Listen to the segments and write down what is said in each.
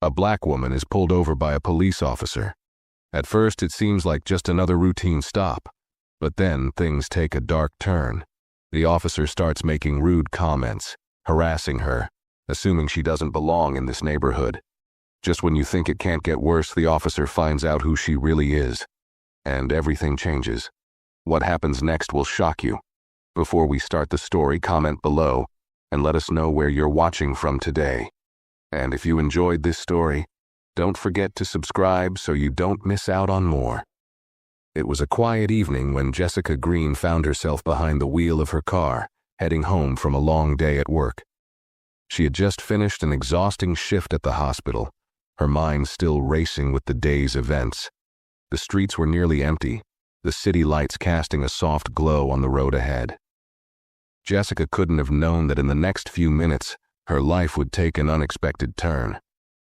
A black woman is pulled over by a police officer. At first, it seems like just another routine stop, but then things take a dark turn. The officer starts making rude comments, harassing her, assuming she doesn't belong in this neighborhood. Just when you think it can't get worse, the officer finds out who she really is, and everything changes. What happens next will shock you. Before we start the story, comment below and let us know where you're watching from today. And if you enjoyed this story, don't forget to subscribe so you don't miss out on more. It was a quiet evening when Jessica Green found herself behind the wheel of her car, heading home from a long day at work. She had just finished an exhausting shift at the hospital, her mind still racing with the day's events. The streets were nearly empty, the city lights casting a soft glow on the road ahead. Jessica couldn't have known that in the next few minutes, her life would take an unexpected turn.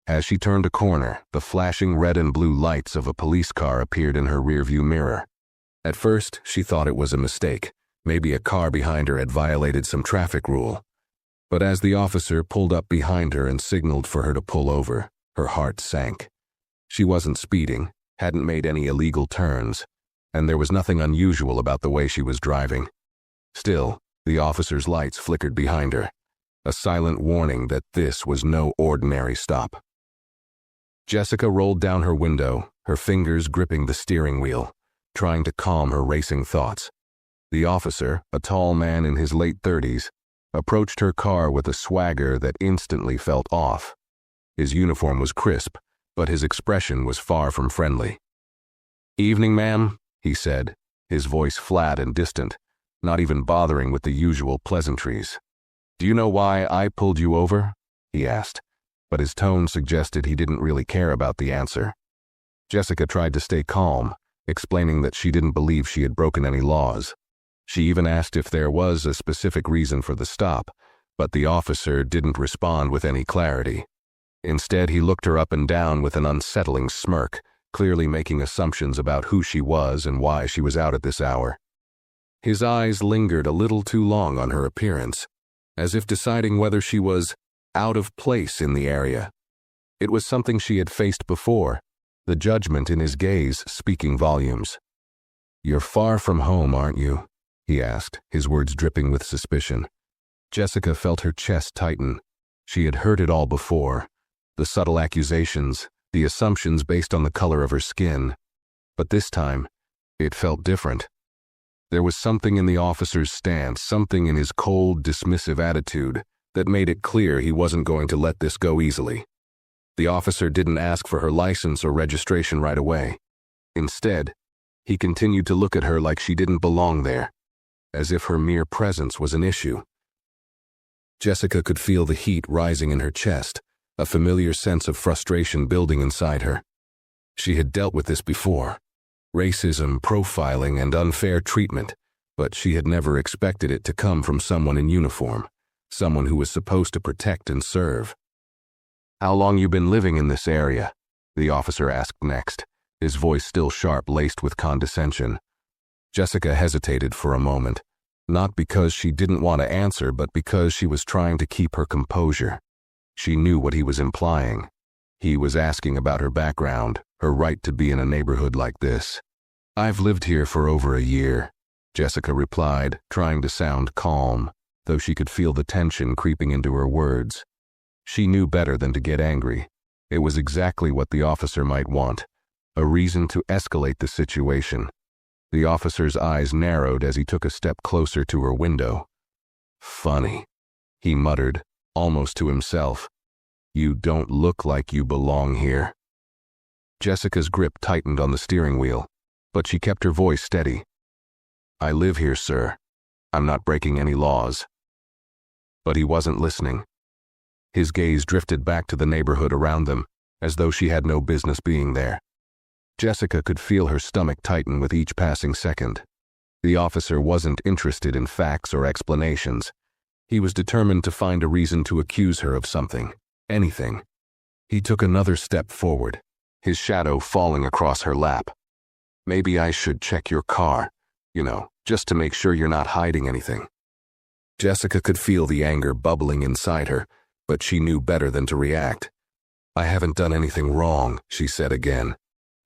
As she turned a corner, the flashing red and blue lights of a police car appeared in her rearview mirror. At first, she thought it was a mistake. Maybe a car behind her had violated some traffic rule. But as the officer pulled up behind her and signaled for her to pull over, her heart sank. She wasn't speeding, hadn't made any illegal turns, and there was nothing unusual about the way she was driving. Still, the officer's lights flickered behind her, a silent warning that this was no ordinary stop. Jessica rolled down her window, her fingers gripping the steering wheel, trying to calm her racing thoughts. The officer, a tall man in his late 30s, approached her car with a swagger that instantly felt off. His uniform was crisp, but his expression was far from friendly. "Evening, ma'am," he said, his voice flat and distant, not even bothering with the usual pleasantries. "Do you know why I pulled you over?" he asked, but his tone suggested he didn't really care about the answer. Jessica tried to stay calm, explaining that she didn't believe she had broken any laws. She even asked if there was a specific reason for the stop, but the officer didn't respond with any clarity. Instead, he looked her up and down with an unsettling smirk, clearly making assumptions about who she was and why she was out at this hour. His eyes lingered a little too long on her appearance, as if deciding whether she was out of place in the area. It was something she had faced before, the judgment in his gaze speaking volumes. "You're far from home, aren't you?" he asked, his words dripping with suspicion. Jessica felt her chest tighten. She had heard it all before, the subtle accusations, the assumptions based on the color of her skin. But this time, it felt different. There was something in the officer's stance, something in his cold, dismissive attitude, that made it clear he wasn't going to let this go easily. The officer didn't ask for her license or registration right away. Instead, he continued to look at her like she didn't belong there, as if her mere presence was an issue. Jessica could feel the heat rising in her chest, a familiar sense of frustration building inside her. She had dealt with this before: racism, profiling, and unfair treatment, but she had never expected it to come from someone in uniform, someone who was supposed to protect and serve. "How long you been living in this area?" the officer asked next, his voice still sharp, laced with condescension. Jessica hesitated for a moment, not because she didn't want to answer, but because she was trying to keep her composure. She knew what he was implying. He was asking about her background, her right to be in a neighborhood like this. "I've lived here for over a year," Jessica replied, trying to sound calm, though she could feel the tension creeping into her words. She knew better than to get angry. It was exactly what the officer might want, a reason to escalate the situation. The officer's eyes narrowed as he took a step closer to her window. "Funny," he muttered, almost to himself. "You don't look like you belong here." Jessica's grip tightened on the steering wheel, but she kept her voice steady. "I live here, sir. I'm not breaking any laws." But he wasn't listening. His gaze drifted back to the neighborhood around them, as though she had no business being there. Jessica could feel her stomach tighten with each passing second. The officer wasn't interested in facts or explanations. He was determined to find a reason to accuse her of something, anything. He took another step forward, his shadow falling across her lap. "Maybe I should check your car, just to make sure you're not hiding anything." Jessica could feel the anger bubbling inside her, but she knew better than to react. I haven't done anything wrong, she said again,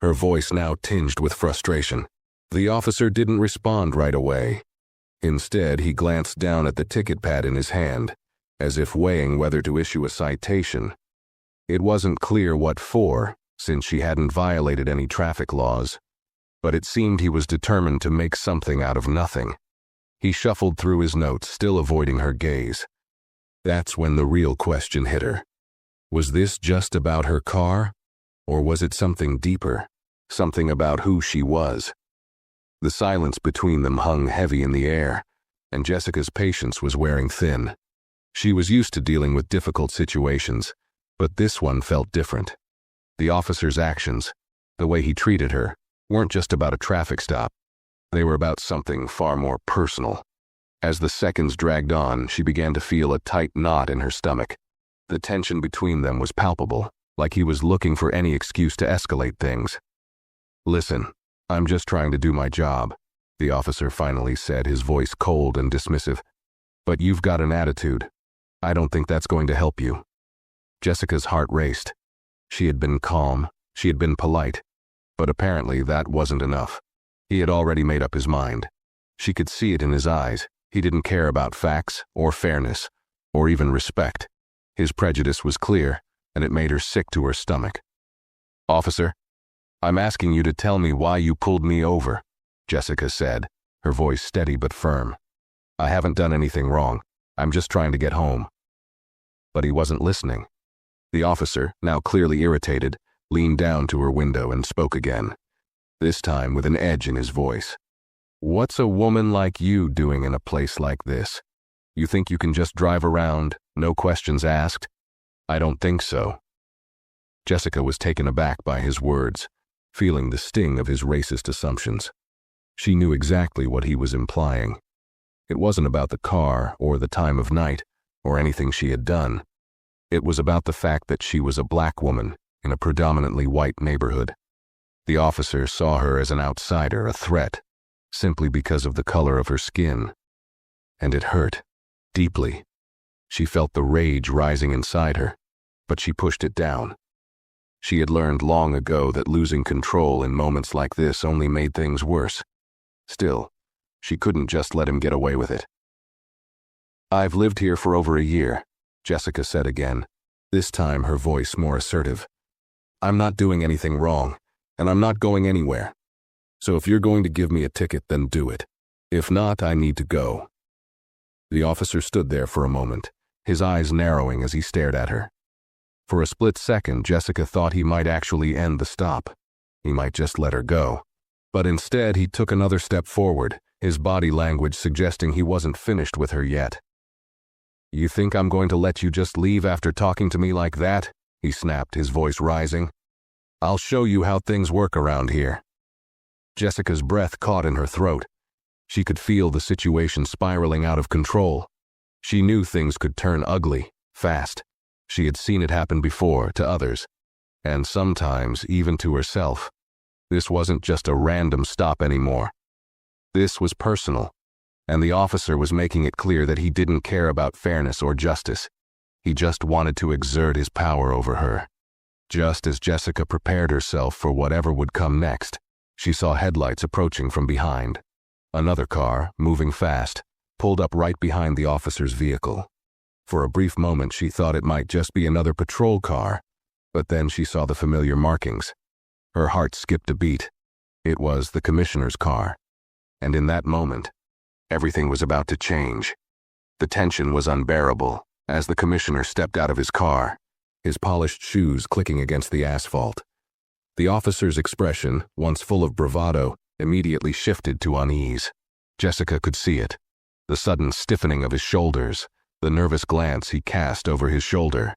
her voice now tinged with frustration. The officer didn't respond right away. Instead, he glanced down at the ticket pad in his hand, as if weighing whether to issue a citation. It wasn't clear what for, since she hadn't violated any traffic laws, but it seemed he was determined to make something out of nothing. He shuffled through his notes, still avoiding her gaze. That's when the real question hit her. Was this just about her car, or was it something deeper, something about who she was? The silence between them hung heavy in the air, and Jessica's patience was wearing thin. She was used to dealing with difficult situations, but this one felt different. The officer's actions, the way he treated her, weren't just about a traffic stop. They were about something far more personal. As the seconds dragged on, she began to feel a tight knot in her stomach. The tension between them was palpable, like he was looking for any excuse to escalate things. Listen, I'm just trying to do my job, the officer finally said, his voice cold and dismissive. But you've got an attitude. I don't think that's going to help you. Jessica's heart raced. She had been calm, she had been polite, but apparently that wasn't enough. He had already made up his mind. She could see it in his eyes. He didn't care about facts, or fairness, or even respect. His prejudice was clear, and it made her sick to her stomach. Officer, I'm asking you to tell me why you pulled me over, Jessica said, her voice steady but firm. I haven't done anything wrong. I'm just trying to get home. But he wasn't listening. The officer, now clearly irritated, leaned down to her window and spoke again, this time with an edge in his voice. What's a woman like you doing in a place like this? You think you can just drive around, no questions asked? I don't think so. Jessica was taken aback by his words, feeling the sting of his racist assumptions. She knew exactly what he was implying. It wasn't about the car or the time of night or anything she had done. It was about the fact that she was a black woman in a predominantly white neighborhood. The officer saw her as an outsider, a threat, simply because of the color of her skin. And it hurt, deeply. She felt the rage rising inside her, but she pushed it down. She had learned long ago that losing control in moments like this only made things worse. Still, she couldn't just let him get away with it. I've lived here for over a year, Jessica said again, this time her voice more assertive. I'm not doing anything wrong, and I'm not going anywhere. So if you're going to give me a ticket, then do it. If not, I need to go. The officer stood there for a moment, his eyes narrowing as he stared at her. For a split second, Jessica thought he might actually end the stop. He might just let her go. But instead, he took another step forward, his body language suggesting he wasn't finished with her yet. You think I'm going to let you just leave after talking to me like that? He snapped, his voice rising. I'll show you how things work around here. Jessica's breath caught in her throat. She could feel the situation spiraling out of control. She knew things could turn ugly, fast. She had seen it happen before, to others, and sometimes even to herself. This wasn't just a random stop anymore. This was personal, and the officer was making it clear that he didn't care about fairness or justice. He just wanted to exert his power over her. Just as Jessica prepared herself for whatever would come next, she saw headlights approaching from behind. Another car, moving fast, pulled up right behind the officer's vehicle. For a brief moment, she thought it might just be another patrol car, but then she saw the familiar markings. Her heart skipped a beat. It was the commissioner's car. And in that moment, everything was about to change. The tension was unbearable as the commissioner stepped out of his car, his polished shoes clicking against the asphalt. The officer's expression, once full of bravado, immediately shifted to unease. Jessica could see it. The sudden stiffening of his shoulders, the nervous glance he cast over his shoulder.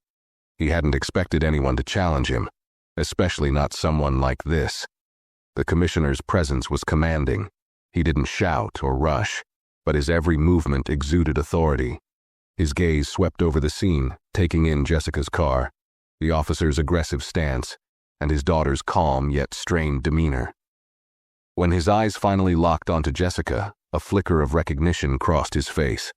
He hadn't expected anyone to challenge him, especially not someone like this. The commissioner's presence was commanding. He didn't shout or rush, but his every movement exuded authority. His gaze swept over the scene, taking in Jessica's car, the officer's aggressive stance, and his daughter's calm yet strained demeanor. When his eyes finally locked onto Jessica, a flicker of recognition crossed his face.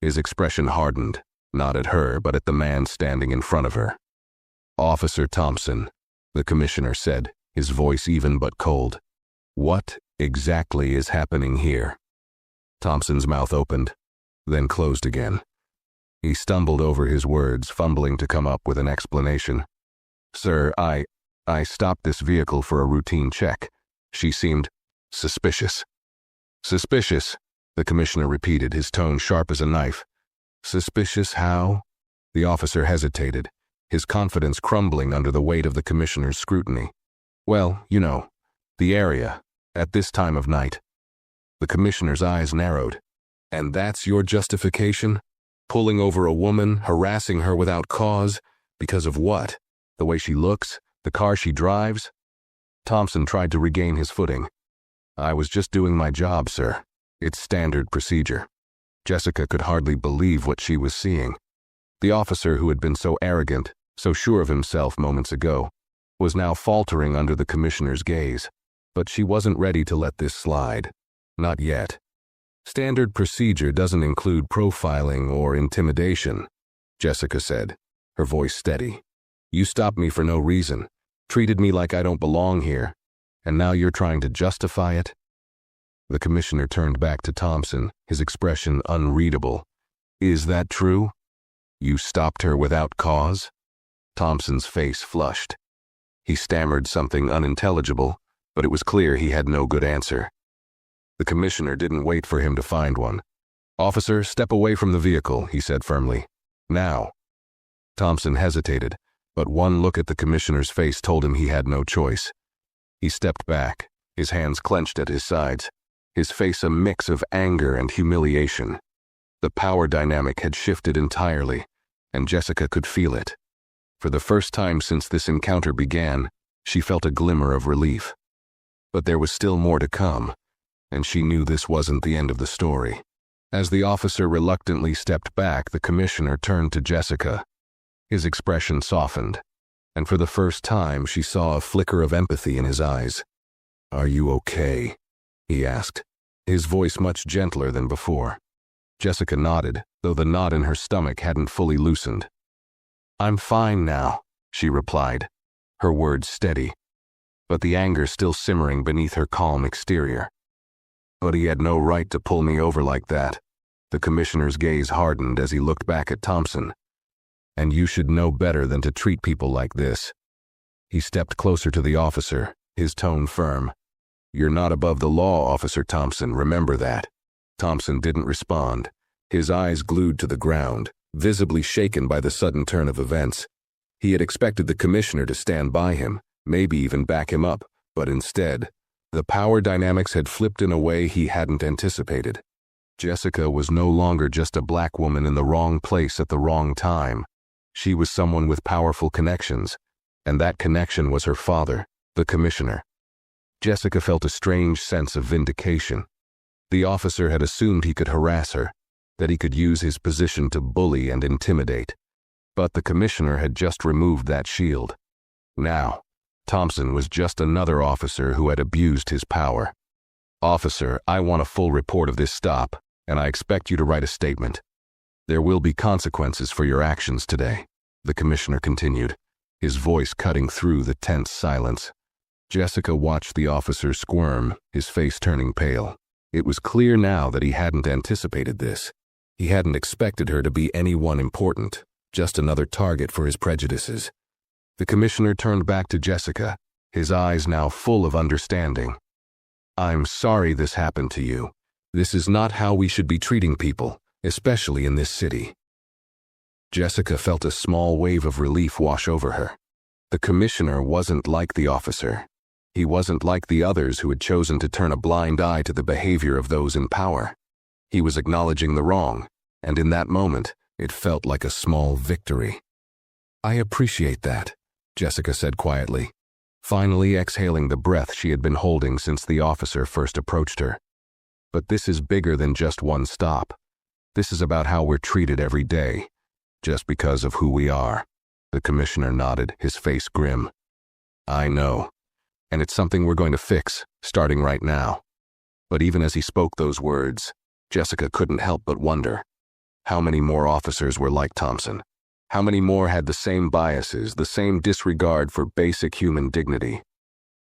His expression hardened, not at her, but at the man standing in front of her. Officer Thompson, the commissioner said, his voice even but cold. What exactly is happening here? Thompson's mouth opened, then closed again. He stumbled over his words, fumbling to come up with an explanation. Sir, I stopped this vehicle for a routine check. She seemed suspicious. Suspicious, the commissioner repeated, his tone sharp as a knife. Suspicious how? The officer hesitated, his confidence crumbling under the weight of the commissioner's scrutiny. Well, you know, the area, at this time of night. The commissioner's eyes narrowed. And that's your justification? Pulling over a woman, harassing her without cause, because of what? The way she looks? The car she drives? Thompson tried to regain his footing. I was just doing my job, sir. It's standard procedure. Jessica could hardly believe what she was seeing. The officer who had been so arrogant, so sure of himself moments ago, was now faltering under the commissioner's gaze. But she wasn't ready to let this slide. Not yet. Standard procedure doesn't include profiling or intimidation, Jessica said, her voice steady. You stopped me for no reason, treated me like I don't belong here, and now you're trying to justify it? The commissioner turned back to Thompson, his expression unreadable. Is that true? You stopped her without cause? Thompson's face flushed. He stammered something unintelligible, but it was clear he had no good answer. The commissioner didn't wait for him to find one. Officer, step away from the vehicle, he said firmly. Now. Thompson hesitated, but one look at the commissioner's face told him he had no choice. He stepped back, his hands clenched at his sides, his face a mix of anger and humiliation. The power dynamic had shifted entirely, and Jessica could feel it. For the first time since this encounter began, she felt a glimmer of relief. But there was still more to come, and she knew this wasn't the end of the story. As the officer reluctantly stepped back, the commissioner turned to Jessica. His expression softened, and for the first time she saw a flicker of empathy in his eyes. Are you okay? He asked, his voice much gentler than before. Jessica nodded, though the knot in her stomach hadn't fully loosened. I'm fine now, she replied, her words steady, but the anger still simmering beneath her calm exterior. But he had no right to pull me over like that. The commissioner's gaze hardened as he looked back at Thompson. And you should know better than to treat people like this. He stepped closer to the officer, his tone firm. You're not above the law, Officer Thompson, remember that. Thompson didn't respond, his eyes glued to the ground, visibly shaken by the sudden turn of events. He had expected the commissioner to stand by him, maybe even back him up, but instead, the power dynamics had flipped in a way he hadn't anticipated. Jessica was no longer just a black woman in the wrong place at the wrong time. She was someone with powerful connections, and that connection was her father, the commissioner. Jessica felt a strange sense of vindication. The officer had assumed he could harass her, that he could use his position to bully and intimidate. But the commissioner had just removed that shield. Now, Thompson was just another officer who had abused his power. Officer, I want a full report of this stop, and I expect you to write a statement. There will be consequences for your actions today, the commissioner continued, his voice cutting through the tense silence. Jessica watched the officer squirm, his face turning pale. It was clear now that he hadn't anticipated this. He hadn't expected her to be anyone important, just another target for his prejudices. The commissioner turned back to Jessica, his eyes now full of understanding. I'm sorry this happened to you. This is not how we should be treating people, especially in this city. Jessica felt a small wave of relief wash over her. The commissioner wasn't like the officer. He wasn't like the others who had chosen to turn a blind eye to the behavior of those in power. He was acknowledging the wrong, and in that moment, it felt like a small victory. I appreciate that, Jessica said quietly, finally exhaling the breath she had been holding since the officer first approached her. But this is bigger than just one stop. This is about how we're treated every day, just because of who we are. The commissioner nodded, his face grim. I know, and it's something we're going to fix, starting right now. But even as he spoke those words, Jessica couldn't help but wonder. How many more officers were like Thompson? How many more had the same biases, the same disregard for basic human dignity?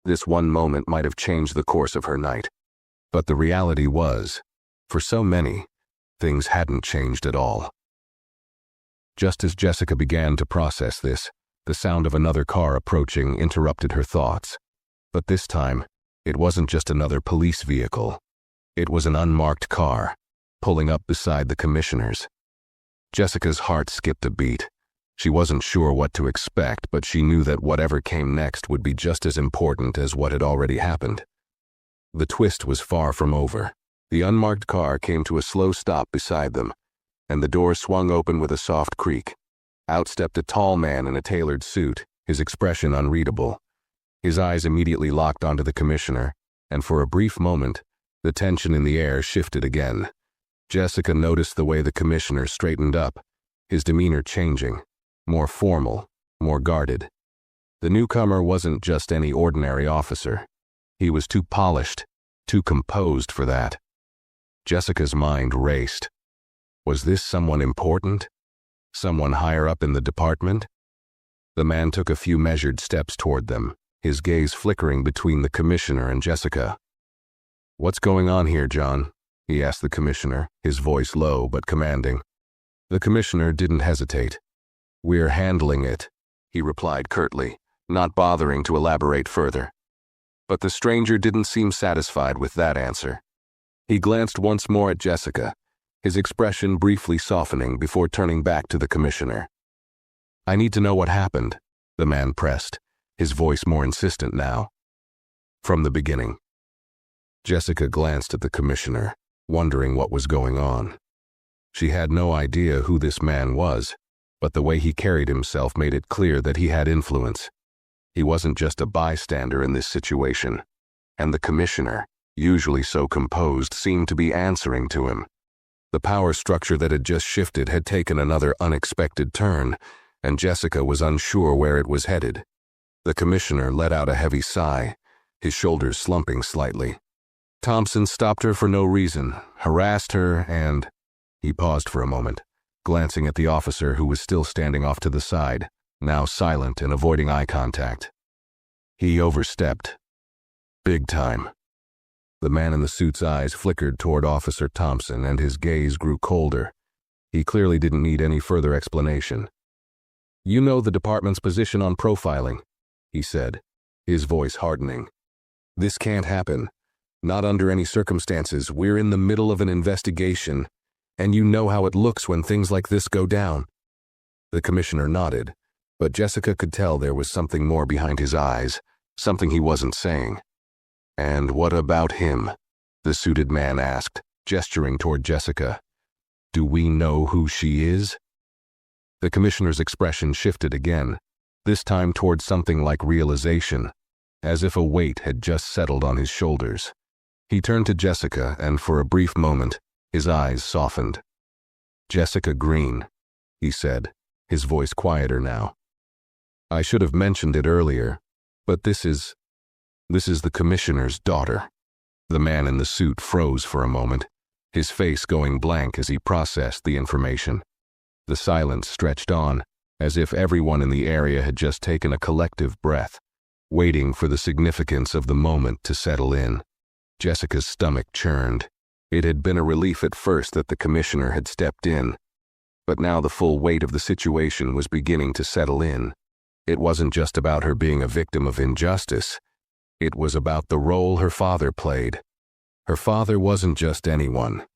This one moment might have changed the course of her night. But the reality was, for so many, things hadn't changed at all. Just as Jessica began to process this, the sound of another car approaching interrupted her thoughts. But this time, it wasn't just another police vehicle. It was an unmarked car, pulling up beside the commissioner's. Jessica's heart skipped a beat. She wasn't sure what to expect, but she knew that whatever came next would be just as important as what had already happened. The twist was far from over. The unmarked car came to a slow stop beside them, and the door swung open with a soft creak. Out stepped a tall man in a tailored suit, his expression unreadable. His eyes immediately locked onto the commissioner, and for a brief moment, the tension in the air shifted again. Jessica noticed the way the commissioner straightened up, his demeanor changing, more formal, more guarded. The newcomer wasn't just any ordinary officer. He was too polished, too composed for that. Jessica's mind raced. Was this someone important? Someone higher up in the department? The man took a few measured steps toward them, his gaze flickering between the commissioner and Jessica. "What's going on here, John?" he asked the commissioner, his voice low but commanding. The commissioner didn't hesitate. "We're handling it," he replied curtly, not bothering to elaborate further. But the stranger didn't seem satisfied with that answer. He glanced once more at Jessica, his expression briefly softening before turning back to the commissioner. "I need to know what happened," the man pressed, his voice more insistent now. "From the beginning." Jessica glanced at the commissioner, wondering what was going on. She had no idea who this man was, but the way he carried himself made it clear that he had influence. He wasn't just a bystander in this situation, and the commissioner, usually so composed, seemed to be answering to him. The power structure that had just shifted had taken another unexpected turn, and Jessica was unsure where it was headed. The commissioner let out a heavy sigh, his shoulders slumping slightly. Thompson stopped her for no reason, harassed her, and... He paused for a moment, glancing at the officer who was still standing off to the side, now silent and avoiding eye contact. He overstepped. Big time. The man in the suit's eyes flickered toward Officer Thompson, and his gaze grew colder. He clearly didn't need any further explanation. "You know the department's position on profiling," he said, his voice hardening. "This can't happen. Not under any circumstances. We're in the middle of an investigation, and you know how it looks when things like this go down." The commissioner nodded, but Jessica could tell there was something more behind his eyes, something he wasn't saying. "And what about him?" the suited man asked, gesturing toward Jessica. "Do we know who she is?" The commissioner's expression shifted again, this time toward something like realization, as if a weight had just settled on his shoulders. He turned to Jessica, and for a brief moment, his eyes softened. "Jessica Green," he said, his voice quieter now. "I should have mentioned it earlier, but this is the commissioner's daughter." The man in the suit froze for a moment, his face going blank as he processed the information. The silence stretched on, as if everyone in the area had just taken a collective breath, waiting for the significance of the moment to settle in. Jessica's stomach churned. It had been a relief at first that the commissioner had stepped in, but now the full weight of the situation was beginning to settle in. It wasn't just about her being a victim of injustice. It was about the role her father played. Her father wasn't just anyone.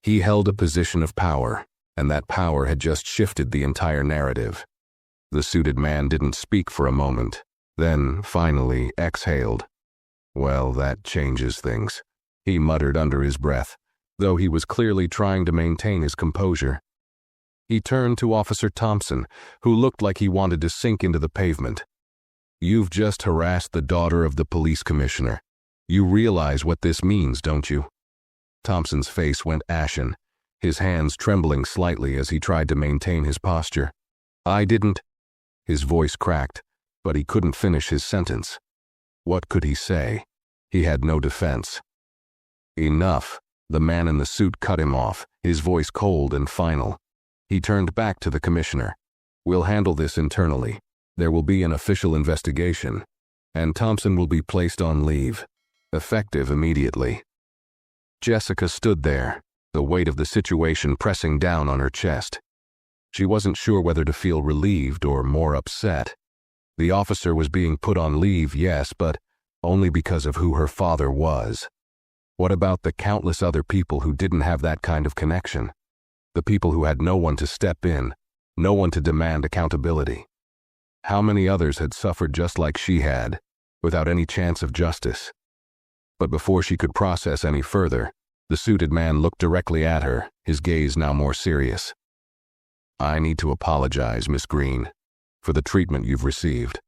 He held a position of power, and that power had just shifted the entire narrative. The suited man didn't speak for a moment, then, finally, exhaled. "Well, that changes things," he muttered under his breath, though he was clearly trying to maintain his composure. He turned to Officer Thompson, who looked like he wanted to sink into the pavement. "You've just harassed the daughter of the police commissioner. You realize what this means, don't you?" Thompson's face went ashen, his hands trembling slightly as he tried to maintain his posture. "I didn't..." His voice cracked, but he couldn't finish his sentence. What could he say? He had no defense. "Enough," the man in the suit cut him off, his voice cold and final. He turned back to the commissioner. We'll handle this internally. There will be an official investigation, and Thompson will be placed on leave, effective immediately. Jessica stood there, the weight of the situation pressing down on her chest. She wasn't sure whether to feel relieved or more upset. The officer was being put on leave, yes, but only because of who her father was. What about the countless other people who didn't have that kind of connection? The people who had no one to step in, no one to demand accountability. How many others had suffered just like she had, without any chance of justice? But before she could process any further, the suited man looked directly at her, his gaze now more serious. I need to apologize, Miss Green, for the treatment you've received.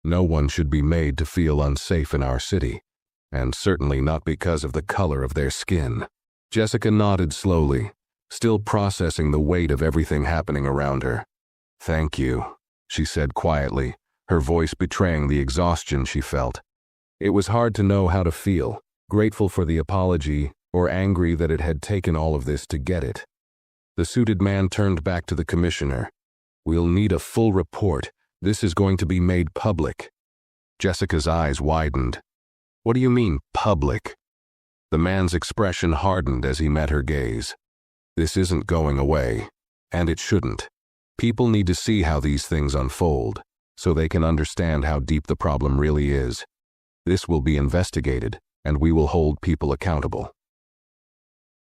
No one should be made to feel unsafe in our city, and certainly not because of the color of their skin. Jessica nodded slowly, still processing the weight of everything happening around her. Thank you, she said quietly, her voice betraying the exhaustion she felt. It was hard to know how to feel, grateful for the apology or angry that it had taken all of this to get it. The suited man turned back to the commissioner. We'll need a full report. This is going to be made public. Jessica's eyes widened. What do you mean, public? The man's expression hardened as he met her gaze. This isn't going away, and it shouldn't. People need to see how these things unfold, so they can understand how deep the problem really is. This will be investigated, and we will hold people accountable.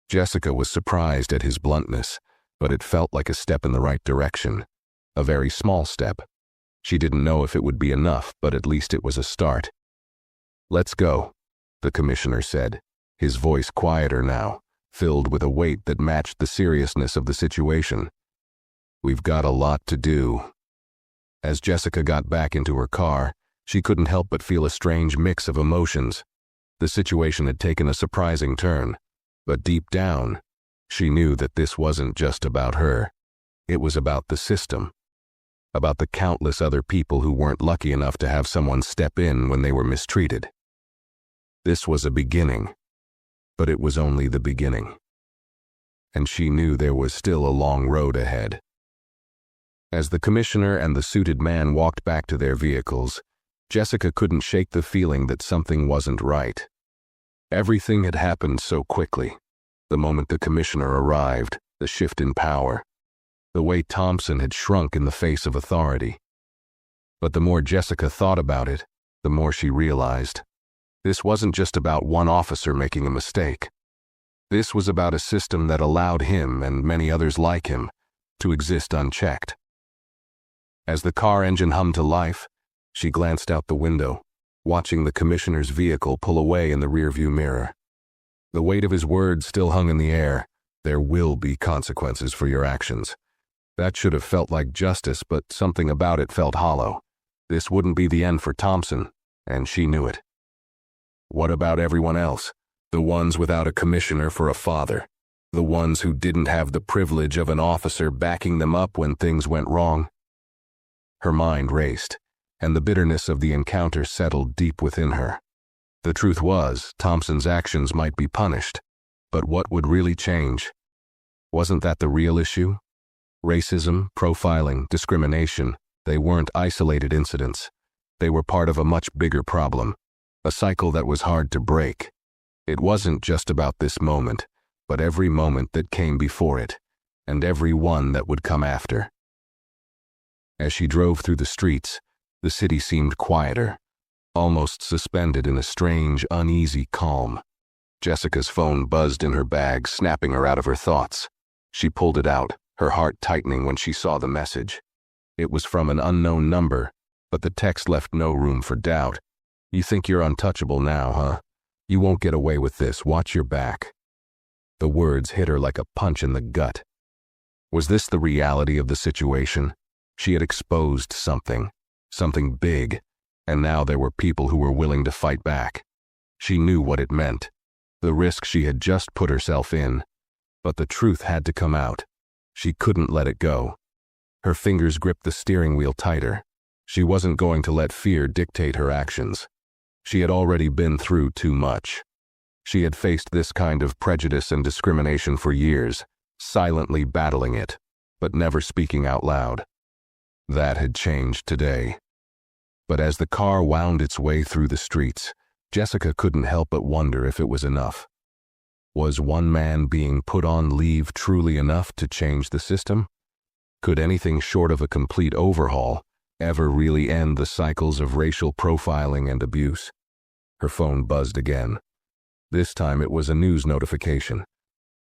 Jessica was surprised at his bluntness, but it felt like a step in the right direction. A very small step. She didn't know if it would be enough, but at least it was a start. Let's go, the commissioner said, his voice quieter now, filled with a weight that matched the seriousness of the situation. We've got a lot to do. As Jessica got back into her car, she couldn't help but feel a strange mix of emotions. The situation had taken a surprising turn, but deep down, she knew that this wasn't just about her. It was about the system, about the countless other people who weren't lucky enough to have someone step in when they were mistreated. This was a beginning, but it was only the beginning. And she knew there was still a long road ahead. As the commissioner and the suited man walked back to their vehicles, Jessica couldn't shake the feeling that something wasn't right. Everything had happened so quickly. The moment the commissioner arrived, the shift in power, the way Thompson had shrunk in the face of authority. But the more Jessica thought about it, the more she realized. This wasn't just about one officer making a mistake. This was about a system that allowed him and many others like him to exist unchecked. As the car engine hummed to life, she glanced out the window, watching the commissioner's vehicle pull away in the rearview mirror. The weight of his words still hung in the air. There will be consequences for your actions. That should have felt like justice, but something about it felt hollow. This wouldn't be the end for Thompson, and she knew it. What about everyone else? The ones without a commissioner for a father. The ones who didn't have the privilege of an officer backing them up when things went wrong. Her mind raced, and the bitterness of the encounter settled deep within her. The truth was, Thompson's actions might be punished, but what would really change? Wasn't that the real issue? Racism, profiling, discrimination, they weren't isolated incidents. They were part of a much bigger problem, a cycle that was hard to break. It wasn't just about this moment, but every moment that came before it, and every one that would come after. As she drove through the streets, the city seemed quieter, almost suspended in a strange, uneasy calm. Jessica's phone buzzed in her bag, snapping her out of her thoughts. She pulled it out, her heart tightening when she saw the message. It was from an unknown number, but the text left no room for doubt. You think you're untouchable now, huh? You won't get away with this. Watch your back. The words hit her like a punch in the gut. Was this the reality of the situation? She had exposed something big, and now there were people who were willing to fight back. She knew what it meant, the risk she had just put herself in, but the truth had to come out. She couldn't let it go. Her fingers gripped the steering wheel tighter. She wasn't going to let fear dictate her actions. She had already been through too much. She had faced this kind of prejudice and discrimination for years, silently battling it, but never speaking out loud. That had changed today. But as the car wound its way through the streets, Jessica couldn't help but wonder if it was enough. Was one man being put on leave truly enough to change the system? Could anything short of a complete overhaul ever really end the cycles of racial profiling and abuse? Her phone buzzed again. This time it was a news notification.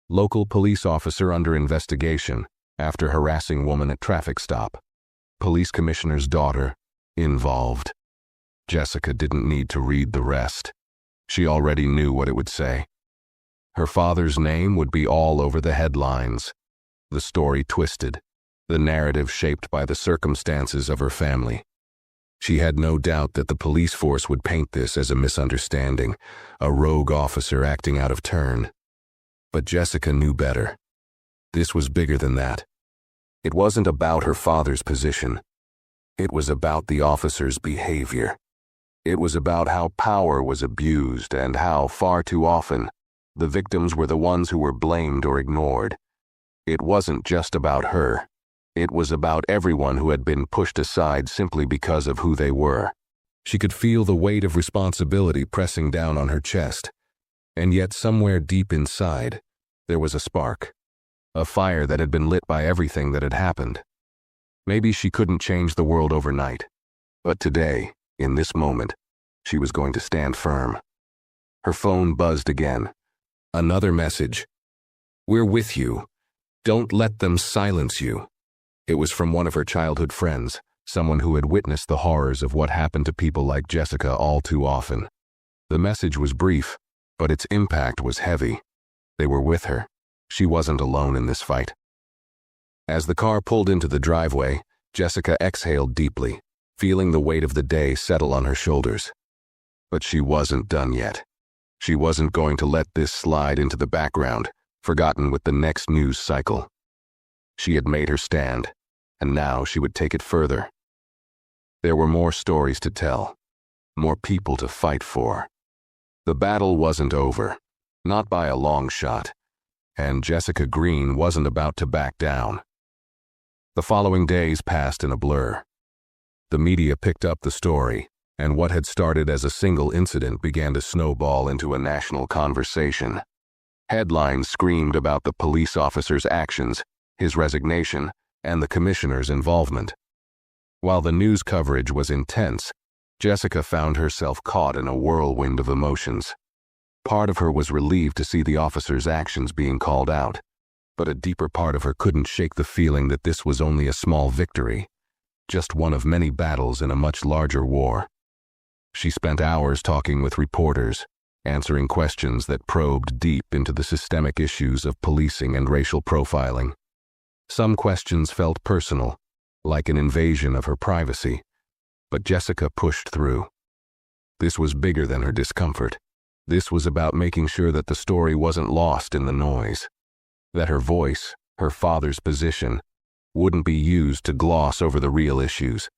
Local police officer under investigation after harassing woman at traffic stop. Police commissioner's daughter involved. Jessica didn't need to read the rest. She already knew what it would say. Her father's name would be all over the headlines. The story twisted, the narrative shaped by the circumstances of her family. She had no doubt that the police force would paint this as a misunderstanding, a rogue officer acting out of turn. But Jessica knew better. This was bigger than that. It wasn't about her father's position. It was about the officer's behavior. It was about how power was abused and how, far too often, the victims were the ones who were blamed or ignored. It wasn't just about her. It was about everyone who had been pushed aside simply because of who they were. She could feel the weight of responsibility pressing down on her chest. And yet somewhere deep inside, there was a spark. A fire that had been lit by everything that had happened. Maybe she couldn't change the world overnight. But today, in this moment, she was going to stand firm. Her phone buzzed again. Another message. "We're with you. Don't let them silence you." It was from one of her childhood friends, someone who had witnessed the horrors of what happened to people like Jessica all too often. The message was brief, but its impact was heavy. They were with her. She wasn't alone in this fight. As the car pulled into the driveway, Jessica exhaled deeply, feeling the weight of the day settle on her shoulders. But she wasn't done yet. She wasn't going to let this slide into the background, forgotten with the next news cycle. She had made her stand, and now she would take it further. There were more stories to tell, more people to fight for. The battle wasn't over, not by a long shot, and Jessica Green wasn't about to back down. The following days passed in a blur. The media picked up the story, and what had started as a single incident began to snowball into a national conversation. Headlines screamed about the police officer's actions, his resignation, and the commissioner's involvement. While the news coverage was intense, Jessica found herself caught in a whirlwind of emotions. Part of her was relieved to see the officer's actions being called out, but a deeper part of her couldn't shake the feeling that this was only a small victory, just one of many battles in a much larger war. She spent hours talking with reporters, answering questions that probed deep into the systemic issues of policing and racial profiling. Some questions felt personal, like an invasion of her privacy, but Jessica pushed through. This was bigger than her discomfort. This was about making sure that the story wasn't lost in the noise, that her voice, her father's position, wouldn't be used to gloss over the real issues.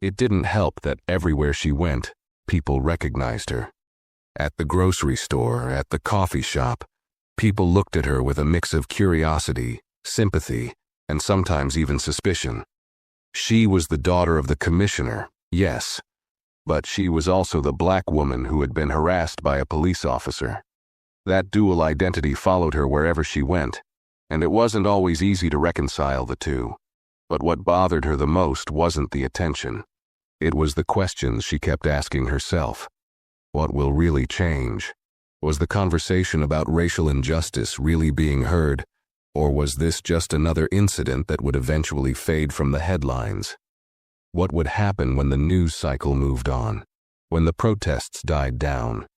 It didn't help that everywhere she went, people recognized her. At the grocery store, at the coffee shop, people looked at her with a mix of curiosity, sympathy, and sometimes even suspicion. She was the daughter of the commissioner, yes, but she was also the black woman who had been harassed by a police officer. That dual identity followed her wherever she went, and it wasn't always easy to reconcile the two. But what bothered her the most wasn't the attention. It was the questions she kept asking herself. What will really change? Was the conversation about racial injustice really being heard, or was this just another incident that would eventually fade from the headlines? What would happen when the news cycle moved on, when the protests died down,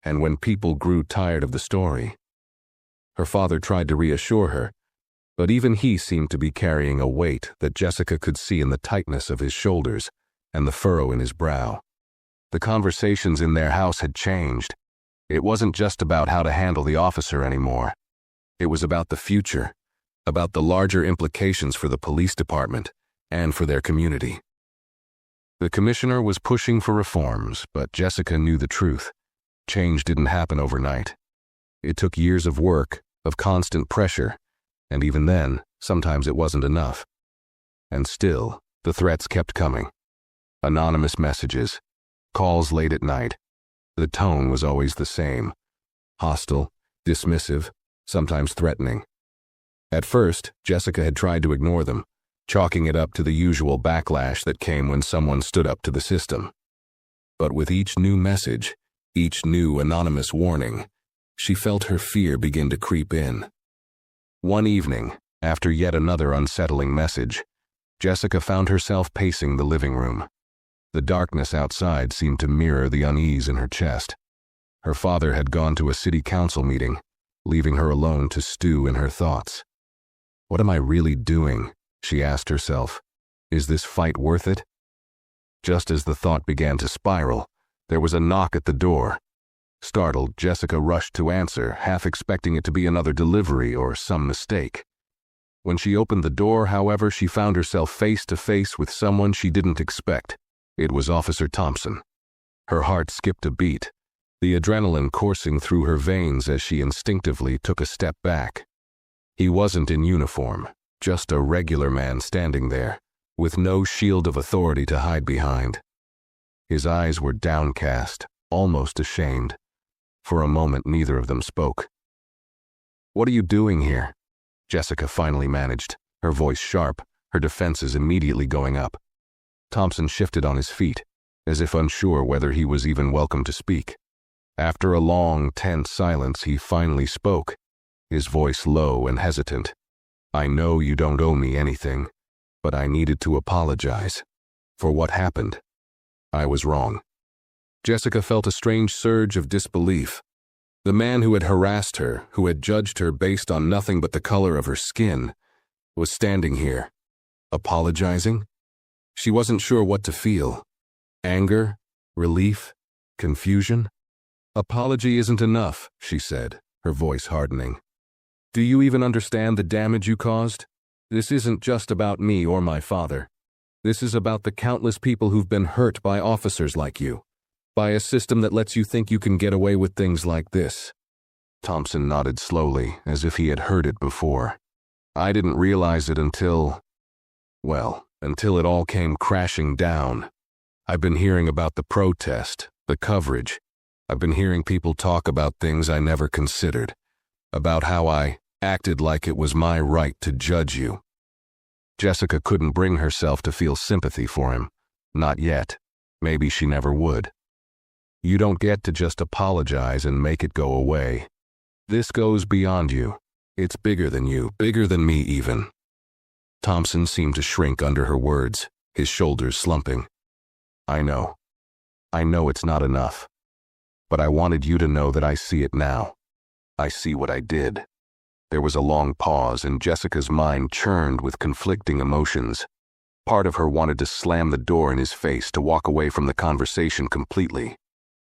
and when people grew tired of the story? Her father tried to reassure her, but even he seemed to be carrying a weight that Jessica could see in the tightness of his shoulders and the furrow in his brow. The conversations in their house had changed. It wasn't just about how to handle the officer anymore. It was about the future, about the larger implications for the police department and for their community. The commissioner was pushing for reforms, but Jessica knew the truth. Change didn't happen overnight. It took years of work, of constant pressure, and even then, sometimes it wasn't enough. And still, The threats kept coming. Anonymous messages, calls late at night. The tone was always the same. Hostile, dismissive, sometimes threatening. At first, Jessica had tried to ignore them, chalking it up to the usual backlash that came when someone stood up to the system. But with each new message, each new anonymous warning, she felt her fear begin to creep in. One evening, after yet another unsettling message, Jessica found herself pacing the living room. The darkness outside seemed to mirror the unease in her chest. Her father had gone to a city council meeting, leaving her alone to stew in her thoughts. What am I really doing? She asked herself. Is this fight worth it? Just as the thought began to spiral, there was a knock at the door. Startled, Jessica rushed to answer, half expecting it to be another delivery or some mistake. When she opened the door, however, she found herself face to face with someone she didn't expect. It was Officer Thompson. Her heart skipped a beat, the adrenaline coursing through her veins as she instinctively took a step back. He wasn't in uniform, just a regular man standing there, with no shield of authority to hide behind. His eyes were downcast, almost ashamed. For a moment, neither of them spoke. "What are you doing here?" Jessica finally managed, her voice sharp, her defenses immediately going up. Thompson shifted on his feet, as if unsure whether he was even welcome to speak. After a long, tense silence, he finally spoke, his voice low and hesitant. "I know you don't owe me anything, but I needed to apologize for what happened. I was wrong." Jessica felt a strange surge of disbelief. The man who had harassed her, who had judged her based on nothing but the color of her skin, was standing here, apologizing. She wasn't sure what to feel. Anger? Relief? Confusion? "Apology isn't enough," she said, her voice hardening. "Do you even understand the damage you caused? This isn't just about me or my father. This is about the countless people who've been hurt by officers like you, by a system that lets you think you can get away with things like this." Thompson nodded slowly, as if he had heard it before. "I didn't realize it until it all came crashing down. I've been hearing about the protest, the coverage. I've been hearing people talk about things I never considered, about how I acted like it was my right to judge you." Jessica couldn't bring herself to feel sympathy for him. Not yet. Maybe she never would. You don't get to just apologize and make it go away. This goes beyond you. It's bigger than you, bigger than me even. Thompson seemed to shrink under her words, his shoulders slumping. I know it's not enough. But I wanted you to know that I see it now. I see what I did." There was a long pause, and Jessica's mind churned with conflicting emotions. Part of her wanted to slam the door in his face, to walk away from the conversation completely.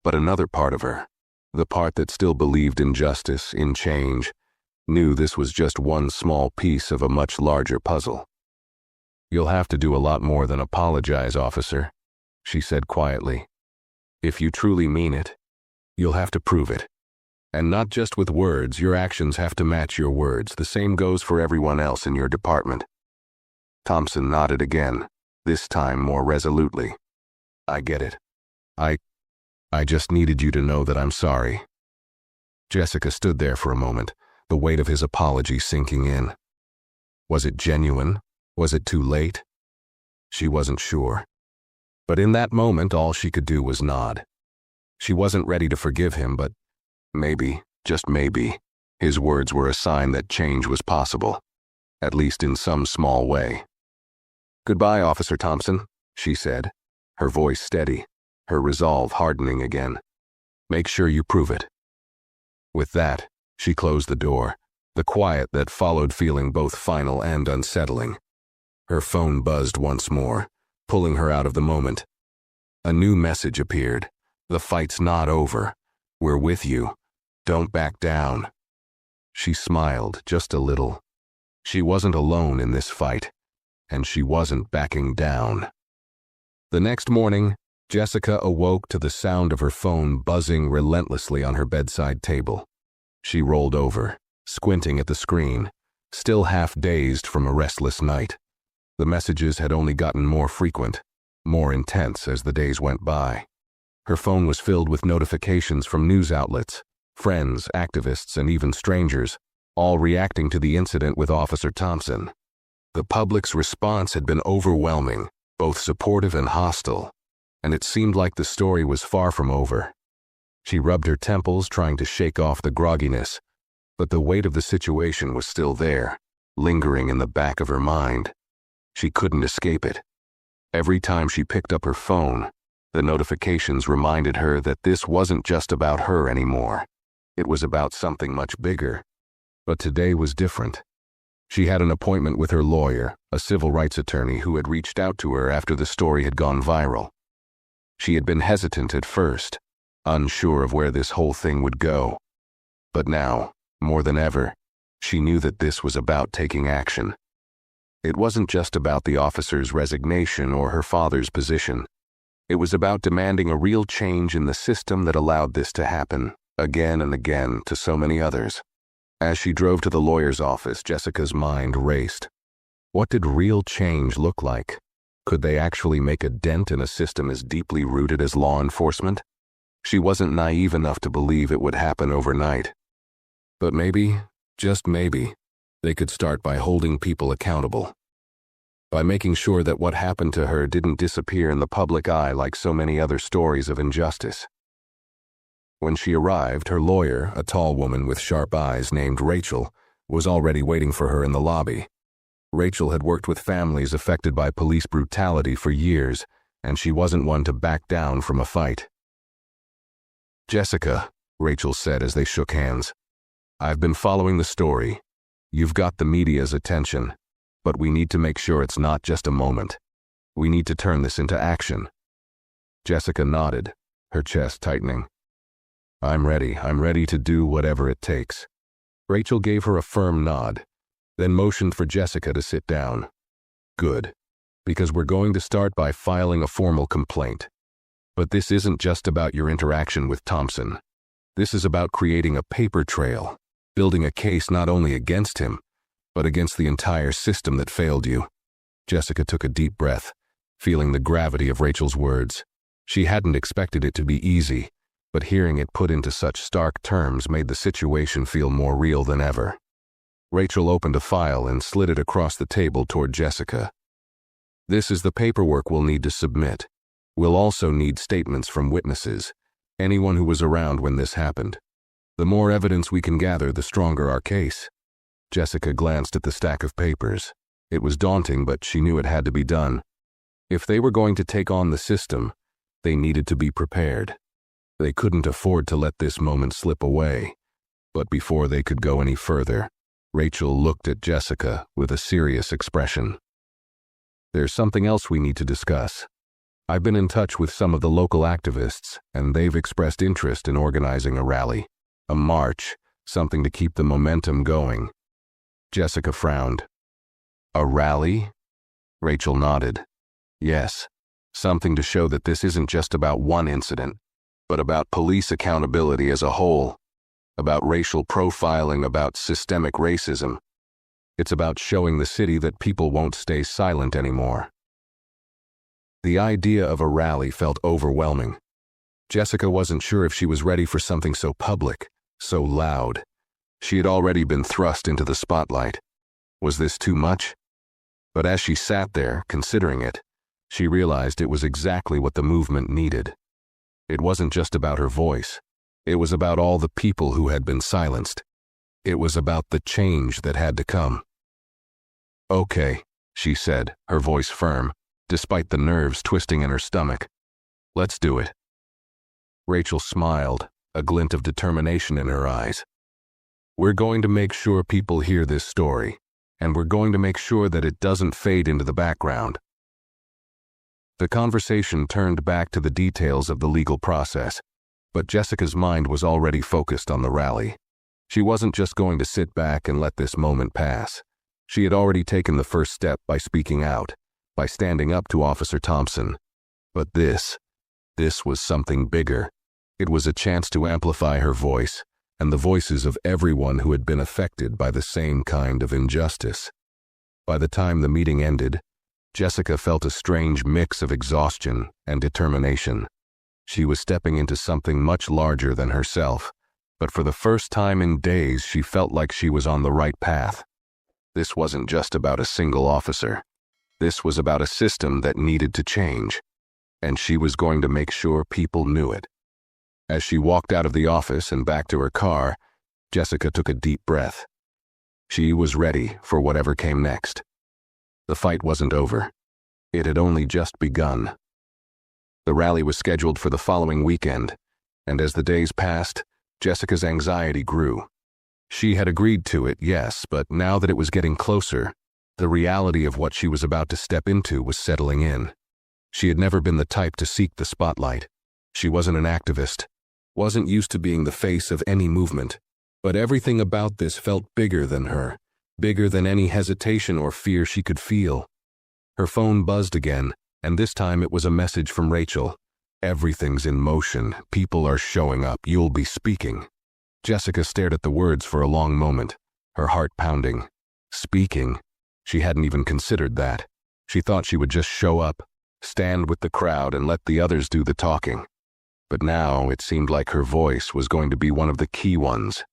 But another part of her, the part that still believed in justice, in change, knew this was just one small piece of a much larger puzzle. "You'll have to do a lot more than apologize, officer," she said quietly. "If you truly mean it, you'll have to prove it. And not just with words, your actions have to match your words. The same goes for everyone else in your department." Thompson nodded again, this time more resolutely. "I get it. I just needed you to know that I'm sorry." Jessica stood there for a moment, the weight of his apology sinking in. Was it genuine? Was it too late? She wasn't sure. But in that moment, all she could do was nod. She wasn't ready to forgive him, but maybe, just maybe, his words were a sign that change was possible, at least in some small way. "Goodbye, Officer Thompson," she said, her voice steady, her resolve hardening again. "Make sure you prove it." With that, she closed the door, the quiet that followed feeling both final and unsettling. Her phone buzzed once more, pulling her out of the moment. A new message appeared. "The fight's not over. We're with you. Don't back down." She smiled just a little. She wasn't alone in this fight, and she wasn't backing down. The next morning, Jessica awoke to the sound of her phone buzzing relentlessly on her bedside table. She rolled over, squinting at the screen, still half dazed from a restless night. The messages had only gotten more frequent, more intense as the days went by. Her phone was filled with notifications from news outlets, friends, activists, and even strangers, all reacting to the incident with Officer Thompson. The public's response had been overwhelming, both supportive and hostile, and it seemed like the story was far from over. She rubbed her temples, trying to shake off the grogginess, but the weight of the situation was still there, lingering in the back of her mind. She couldn't escape it. Every time she picked up her phone, the notifications reminded her that this wasn't just about her anymore. It was about something much bigger. But today was different. She had an appointment with her lawyer, a civil rights attorney who had reached out to her after the story had gone viral. She had been hesitant at first, unsure of where this whole thing would go. But now, more than ever, she knew that this was about taking action. It wasn't just about the officer's resignation or her father's position. It was about demanding a real change in the system that allowed this to happen, again and again, to so many others. As she drove to the lawyer's office, Jessica's mind raced. What did real change look like? Could they actually make a dent in a system as deeply rooted as law enforcement? She wasn't naive enough to believe it would happen overnight. But maybe, just maybe, they could start by holding people accountable. By making sure that what happened to her didn't disappear in the public eye like so many other stories of injustice. When she arrived, her lawyer, a tall woman with sharp eyes named Rachel, was already waiting for her in the lobby. Rachel had worked with families affected by police brutality for years, and she wasn't one to back down from a fight. "Jessica," Rachel said as they shook hands, "I've been following the story. You've got the media's attention, but we need to make sure it's not just a moment. We need to turn this into action." Jessica nodded, her chest tightening. I'm ready to do whatever it takes." Rachel gave her a firm nod, then motioned for Jessica to sit down. "Good, because we're going to start by filing a formal complaint. But this isn't just about your interaction with Thompson. This is about creating a paper trail, building a case not only against him, but against the entire system that failed you." Jessica took a deep breath, feeling the gravity of Rachel's words. She hadn't expected it to be easy, but hearing it put into such stark terms made the situation feel more real than ever. Rachel opened a file and slid it across the table toward Jessica. "This is the paperwork we'll need to submit. We'll also need statements from witnesses, anyone who was around when this happened. The more evidence we can gather, the stronger our case." Jessica glanced at the stack of papers. It was daunting, but she knew it had to be done. If they were going to take on the system, they needed to be prepared. They couldn't afford to let this moment slip away. But before they could go any further, Rachel looked at Jessica with a serious expression. "There's something else we need to discuss. I've been in touch with some of the local activists, and they've expressed interest in organizing a rally, a march, something to keep the momentum going." Jessica frowned. "A rally?" Rachel nodded. "Yes, something to show that this isn't just about one incident, but about police accountability as a whole, about racial profiling, about systemic racism. It's about showing the city that people won't stay silent anymore." The idea of a rally felt overwhelming. Jessica wasn't sure if she was ready for something so public, so loud. She had already been thrust into the spotlight. Was this too much? But as she sat there, considering it, she realized it was exactly what the movement needed. It wasn't just about her voice. It was about all the people who had been silenced. It was about the change that had to come. "Okay," she said, her voice firm, despite the nerves twisting in her stomach. "Let's do it." Rachel smiled, a glint of determination in her eyes. "We're going to make sure people hear this story, and we're going to make sure that it doesn't fade into the background." The conversation turned back to the details of the legal process, but Jessica's mind was already focused on the rally. She wasn't just going to sit back and let this moment pass. She had already taken the first step by speaking out, by standing up to Officer Thompson. But this was something bigger. It was a chance to amplify her voice and the voices of everyone who had been affected by the same kind of injustice. By the time the meeting ended, Jessica felt a strange mix of exhaustion and determination. She was stepping into something much larger than herself, but for the first time in days she felt like she was on the right path. This wasn't just about a single officer. This was about a system that needed to change, and she was going to make sure people knew it. As she walked out of the office and back to her car, Jessica took a deep breath. She was ready for whatever came next. The fight wasn't over. It had only just begun. The rally was scheduled for the following weekend, and as the days passed, Jessica's anxiety grew. She had agreed to it, yes, but now that it was getting closer, the reality of what she was about to step into was settling in. She had never been the type to seek the spotlight. She wasn't an activist, wasn't used to being the face of any movement, but everything about this felt bigger than her, bigger than any hesitation or fear she could feel. Her phone buzzed again, and this time it was a message from Rachel. "Everything's in motion. People are showing up. You'll be speaking." Jessica stared at the words for a long moment, her heart pounding. Speaking? She hadn't even considered that. She thought she would just show up, stand with the crowd, and let the others do the talking. But now it seemed like her voice was going to be one of the key ones.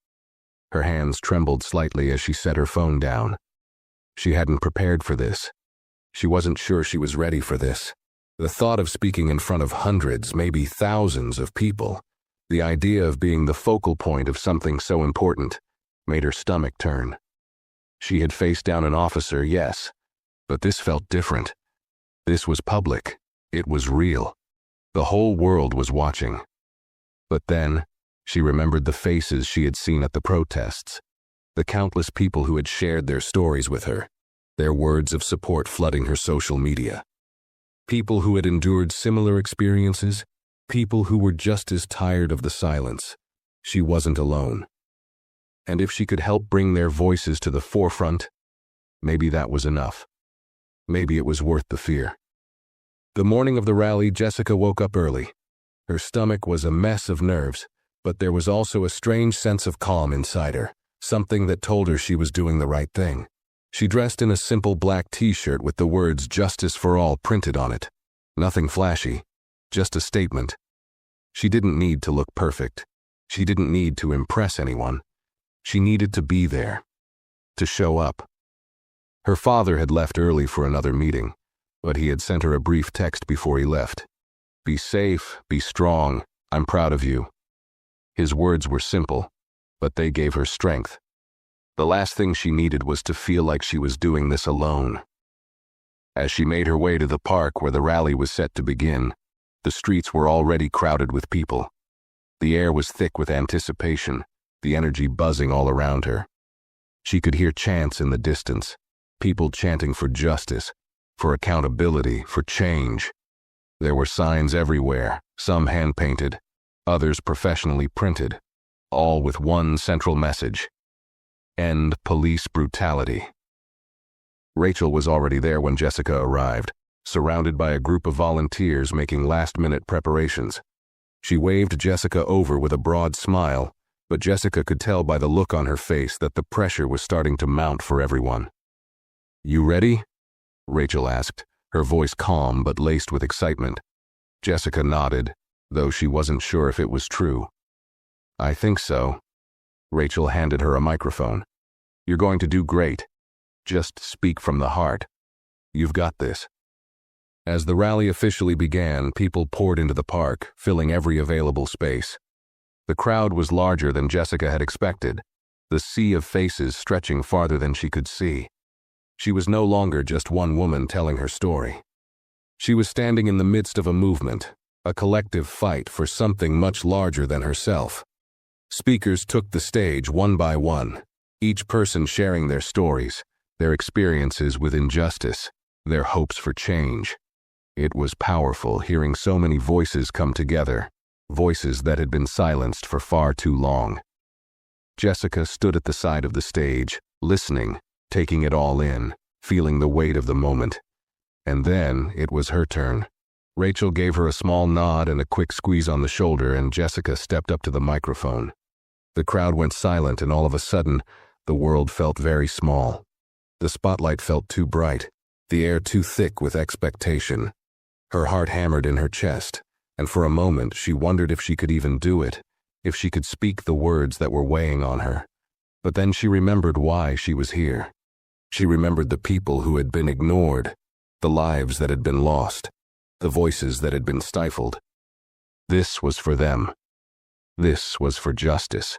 Her hands trembled slightly as she set her phone down. She hadn't prepared for this. She wasn't sure she was ready for this. The thought of speaking in front of hundreds, maybe thousands of people, the idea of being the focal point of something so important, made her stomach turn. She had faced down an officer, yes, but this felt different. This was public. It was real. The whole world was watching. But then, she remembered the faces she had seen at the protests, the countless people who had shared their stories with her, their words of support flooding her social media. People who had endured similar experiences, people who were just as tired of the silence. She wasn't alone. And if she could help bring their voices to the forefront, maybe that was enough. Maybe it was worth the fear. The morning of the rally, Jessica woke up early. Her stomach was a mess of nerves, but there was also a strange sense of calm inside her, something that told her she was doing the right thing. She dressed in a simple black t-shirt with the words "Justice for All" printed on it. Nothing flashy, just a statement. She didn't need to look perfect. She didn't need to impress anyone. She needed to be there, to show up. Her father had left early for another meeting, but he had sent her a brief text before he left. "Be safe, be strong, I'm proud of you." His words were simple, but they gave her strength. The last thing she needed was to feel like she was doing this alone. As she made her way to the park where the rally was set to begin, the streets were already crowded with people. The air was thick with anticipation, the energy buzzing all around her. She could hear chants in the distance, people chanting for justice, for accountability, for change. There were signs everywhere, some hand-painted, others professionally printed, all with one central message: end police brutality. Rachel was already there when Jessica arrived, surrounded by a group of volunteers making last-minute preparations. She waved Jessica over with a broad smile, but Jessica could tell by the look on her face that the pressure was starting to mount for everyone. "You ready?" Rachel asked, her voice calm but laced with excitement. Jessica nodded, though she wasn't sure if it was true. "I think so." Rachel handed her a microphone. "You're going to do great. Just speak from the heart. You've got this." As the rally officially began, people poured into the park, filling every available space. The crowd was larger than Jessica had expected, the sea of faces stretching farther than she could see. She was no longer just one woman telling her story. She was standing in the midst of a movement, a collective fight for something much larger than herself. Speakers took the stage one by one, each person sharing their stories, their experiences with injustice, their hopes for change. It was powerful hearing so many voices come together, voices that had been silenced for far too long. Jessica stood at the side of the stage, listening, taking it all in, feeling the weight of the moment. And then it was her turn. Rachel gave her a small nod and a quick squeeze on the shoulder, and Jessica stepped up to the microphone. The crowd went silent, and all of a sudden, the world felt very small. The spotlight felt too bright. the air too thick with expectation. Her heart hammered in her chest, and for a moment she wondered if she could even do it, if she could speak the words that were weighing on her. But then she remembered why she was here. She remembered the people who had been ignored, the lives that had been lost, the voices that had been stifled. This was for them. This was for justice.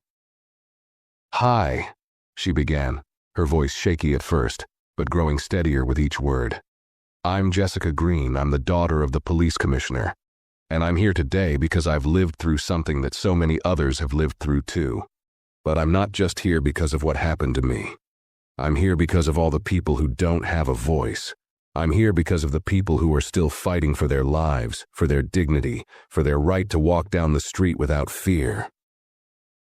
"Hi," she began, her voice shaky at first, but growing steadier with each word. "I'm Jessica Green. I'm the daughter of the police commissioner. And I'm here today because I've lived through something that so many others have lived through too. But I'm not just here because of what happened to me. I'm here because of all the people who don't have a voice. I'm here because of the people who are still fighting for their lives, for their dignity, for their right to walk down the street without fear."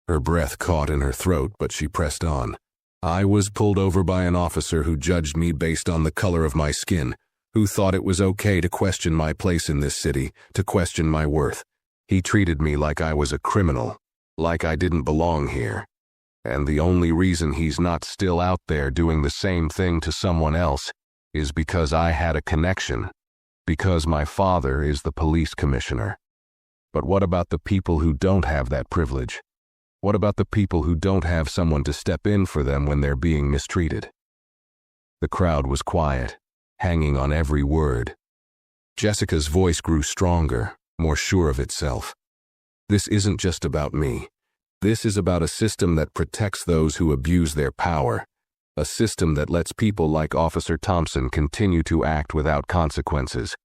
Her breath caught in her throat, but she pressed on. "I was pulled over by an officer who judged me based on the color of my skin, who thought it was okay to question my place in this city, to question my worth. He treated me like I was a criminal, like I didn't belong here. And the only reason he's not still out there doing the same thing to someone else is because I had a connection, because my father is the police commissioner. But what about the people who don't have that privilege? What about the people who don't have someone to step in for them when they're being mistreated?" The crowd was quiet, hanging on every word. Jessica's voice grew stronger, more sure of itself. "This isn't just about me. This is about a system that protects those who abuse their power, a system that lets people like Officer Thompson continue to act without consequences.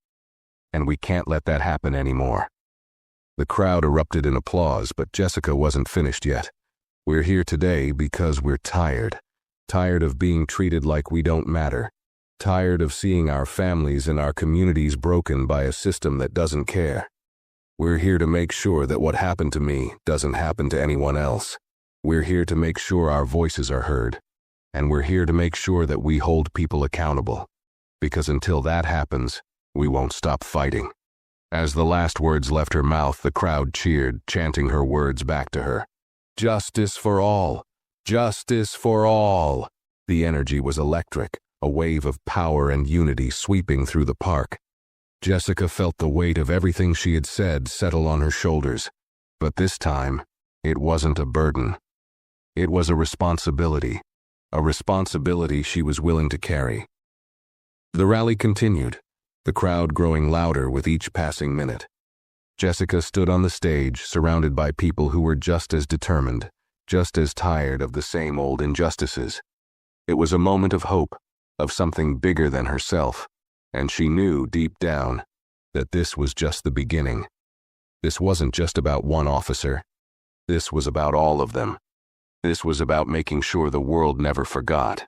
And we can't let that happen anymore." The crowd erupted in applause, but Jessica wasn't finished yet. "We're here today because we're tired. Tired of being treated like we don't matter. Tired of seeing our families and our communities broken by a system that doesn't care. We're here to make sure that what happened to me doesn't happen to anyone else. We're here to make sure our voices are heard. And we're here to make sure that we hold people accountable. Because until that happens, we won't stop fighting." As the last words left her mouth, the crowd cheered, chanting her words back to her. "Justice for all! Justice for all!" The energy was electric, a wave of power and unity sweeping through the park. Jessica felt the weight of everything she had said settle on her shoulders. But this time, it wasn't a burden. It was a responsibility she was willing to carry. The rally continued, the crowd growing louder with each passing minute. Jessica stood on the stage, surrounded by people who were just as determined, just as tired of the same old injustices. It was a moment of hope, of something bigger than herself, and she knew deep down that this was just the beginning. This wasn't just about one officer. This was about all of them. This was about making sure the world never forgot.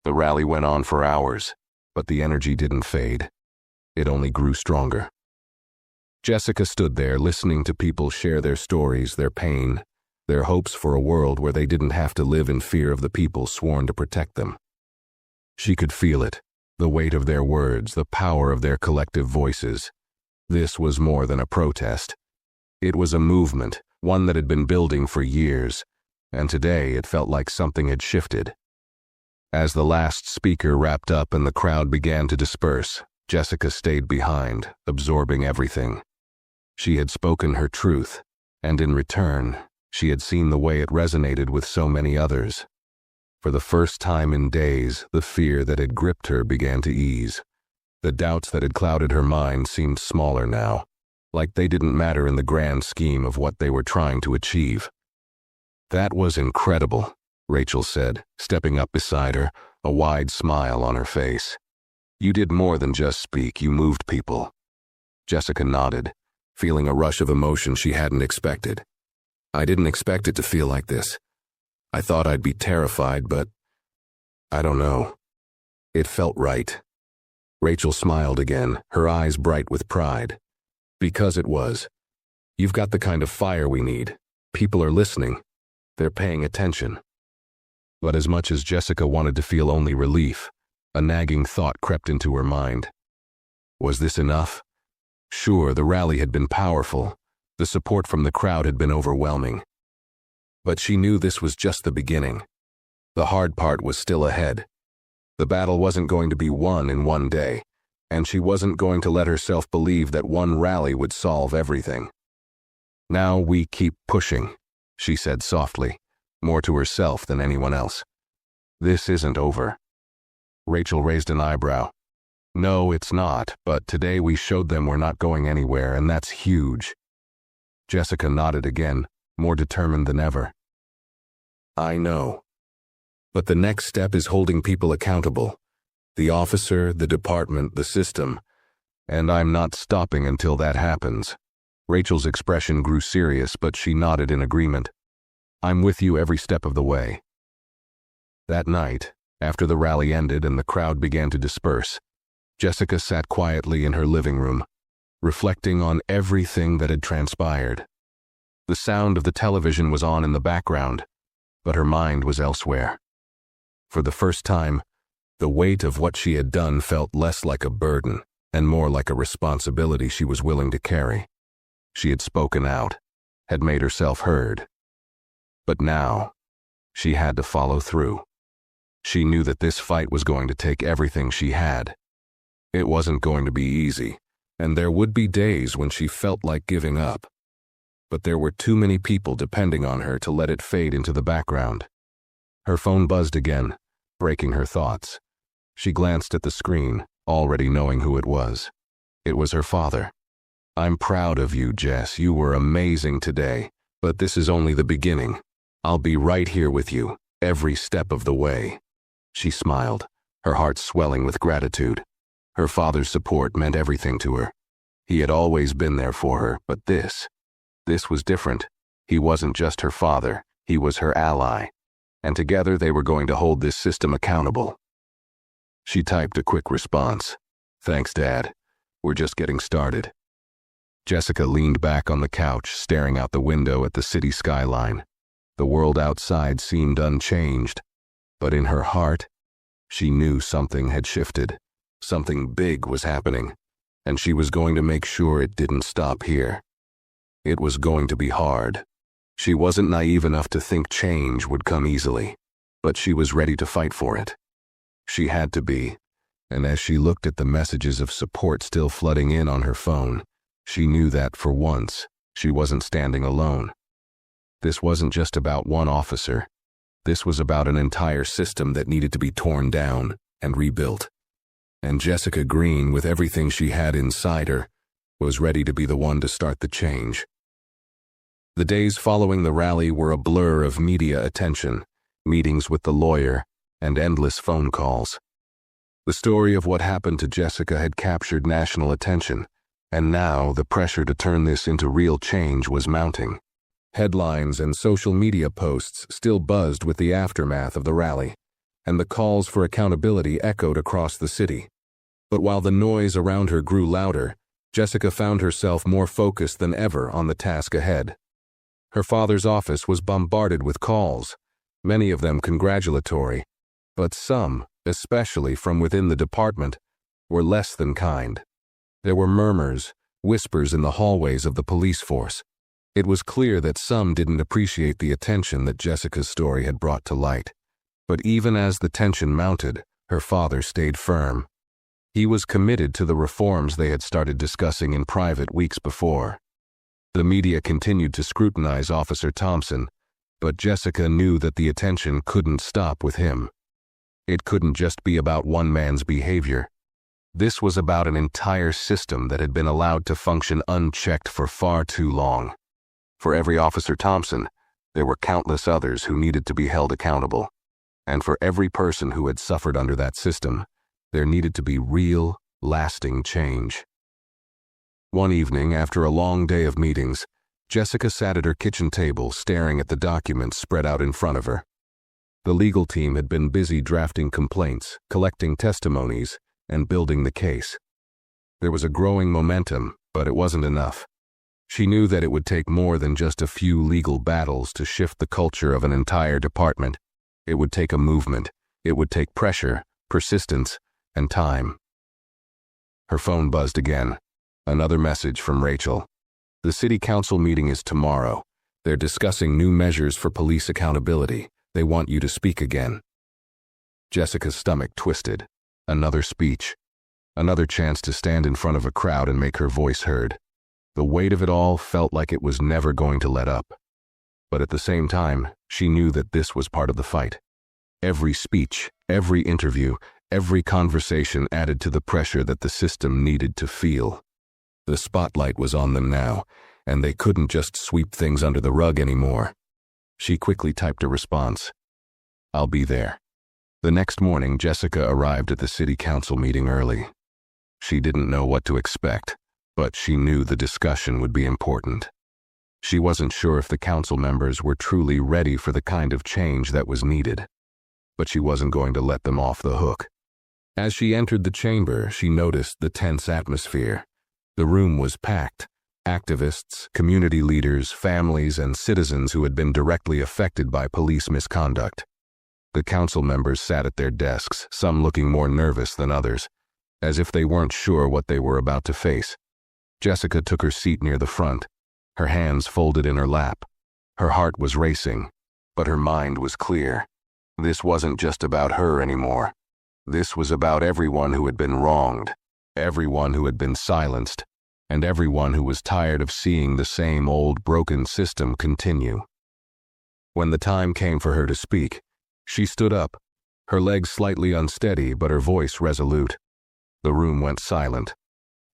The rally went on for hours, but the energy didn't fade. It only grew stronger. Jessica stood there listening to people share their stories, their pain, their hopes for a world where they didn't have to live in fear of the people sworn to protect them. She could feel it, the weight of their words, the power of their collective voices. This was more than a protest. It was a movement, one that had been building for years, and today it felt like something had shifted. As the last speaker wrapped up and the crowd began to disperse, Jessica stayed behind, absorbing everything. She had spoken her truth, and in return, she had seen the way it resonated with so many others. For the first time in days, the fear that had gripped her began to ease. The doubts that had clouded her mind seemed smaller now, like they didn't matter in the grand scheme of what they were trying to achieve. "That was incredible," Rachel said, stepping up beside her, a wide smile on her face. "You did more than just speak, you moved people." Jessica nodded, feeling a rush of emotion she hadn't expected. "I didn't expect it to feel like this. I thought I'd be terrified, but I don't know. It felt right." Rachel smiled again, her eyes bright with pride. "Because it was. You've got the kind of fire we need. People are listening. They're paying attention." But as much as Jessica wanted to feel only relief, a nagging thought crept into her mind. Was this enough? Sure, the rally had been powerful. The support from the crowd had been overwhelming. But she knew this was just the beginning. The hard part was still ahead. The battle wasn't going to be won in one day, and she wasn't going to let herself believe that one rally would solve everything. "Now we keep pushing," she said softly, more to herself than anyone else. "This isn't over." Rachel raised an eyebrow. "No, it's not, but today we showed them we're not going anywhere, and that's huge." Jessica nodded again, more determined than ever. "I know. But the next step is holding people accountable. The officer, the department, the system. And I'm not stopping until that happens." Rachel's expression grew serious, but she nodded in agreement. "I'm with you every step of the way." That night, after the rally ended and the crowd began to disperse, Jessica sat quietly in her living room, reflecting on everything that had transpired. The sound of the television was on in the background, but her mind was elsewhere. For the first time, the weight of what she had done felt less like a burden and more like a responsibility she was willing to carry. She had spoken out, had made herself heard. But now, she had to follow through. She knew that this fight was going to take everything she had. It wasn't going to be easy, and there would be days when she felt like giving up. But there were too many people depending on her to let it fade into the background. Her phone buzzed again, breaking her thoughts. She glanced at the screen, already knowing who it was. It was her father. "I'm proud of you, Jess. You were amazing today, but this is only the beginning. I'll be right here with you, every step of the way." She smiled, her heart swelling with gratitude. Her father's support meant everything to her. He had always been there for her, but this was different. He wasn't just her father, he was her ally. And together they were going to hold this system accountable. She typed a quick response. "Thanks, Dad. We're just getting started." Jessica leaned back on the couch, staring out the window at the city skyline. The world outside seemed unchanged, but in her heart, she knew something had shifted. Something big was happening, and she was going to make sure it didn't stop here. It was going to be hard. She wasn't naive enough to think change would come easily, but she was ready to fight for it. She had to be, and as she looked at the messages of support still flooding in on her phone, she knew that, for once, she wasn't standing alone. This wasn't just about one officer. This was about an entire system that needed to be torn down and rebuilt. And Jessica Green, with everything she had inside her, was ready to be the one to start the change. The days following the rally were a blur of media attention, meetings with the lawyer, and endless phone calls. The story of what happened to Jessica had captured national attention, and now the pressure to turn this into real change was mounting. Headlines and social media posts still buzzed with the aftermath of the rally, and the calls for accountability echoed across the city. But while the noise around her grew louder, Jessica found herself more focused than ever on the task ahead. Her father's office was bombarded with calls, many of them congratulatory, but some, especially from within the department, were less than kind. There were murmurs, whispers in the hallways of the police force. It was clear that some didn't appreciate the attention that Jessica's story had brought to light. But even as the tension mounted, her father stayed firm. He was committed to the reforms they had started discussing in private weeks before. The media continued to scrutinize Officer Thompson, but Jessica knew that the attention couldn't stop with him. It couldn't just be about one man's behavior. This was about an entire system that had been allowed to function unchecked for far too long. For every Officer Thompson, there were countless others who needed to be held accountable. And for every person who had suffered under that system, there needed to be real, lasting change. One evening, after a long day of meetings, Jessica sat at her kitchen table staring at the documents spread out in front of her. The legal team had been busy drafting complaints, collecting testimonies, and building the case. There was a growing momentum, but it wasn't enough. She knew that it would take more than just a few legal battles to shift the culture of an entire department. It would take a movement. It would take pressure, persistence, and time. Her phone buzzed again. Another message from Rachel. "The city council meeting is tomorrow. They're discussing new measures for police accountability. They want you to speak again." Jessica's stomach twisted. Another speech. Another chance to stand in front of a crowd and make her voice heard. The weight of it all felt like it was never going to let up. But at the same time, she knew that this was part of the fight. Every speech, every interview, every conversation added to the pressure that the system needed to feel. The spotlight was on them now, and they couldn't just sweep things under the rug anymore. She quickly typed a response. "I'll be there." The next morning, Jessica arrived at the city council meeting early. She didn't know what to expect, but she knew the discussion would be important. She wasn't sure if the council members were truly ready for the kind of change that was needed, but she wasn't going to let them off the hook. As she entered the chamber, she noticed the tense atmosphere. The room was packed. Activists, community leaders, families, and citizens who had been directly affected by police misconduct. The council members sat at their desks, some looking more nervous than others, as if they weren't sure what they were about to face. Jessica took her seat near the front, her hands folded in her lap. Her heart was racing, but her mind was clear. This wasn't just about her anymore. This was about everyone who had been wronged, everyone who had been silenced, and everyone who was tired of seeing the same old broken system continue. When the time came for her to speak, she stood up, her legs slightly unsteady but her voice resolute. The room went silent.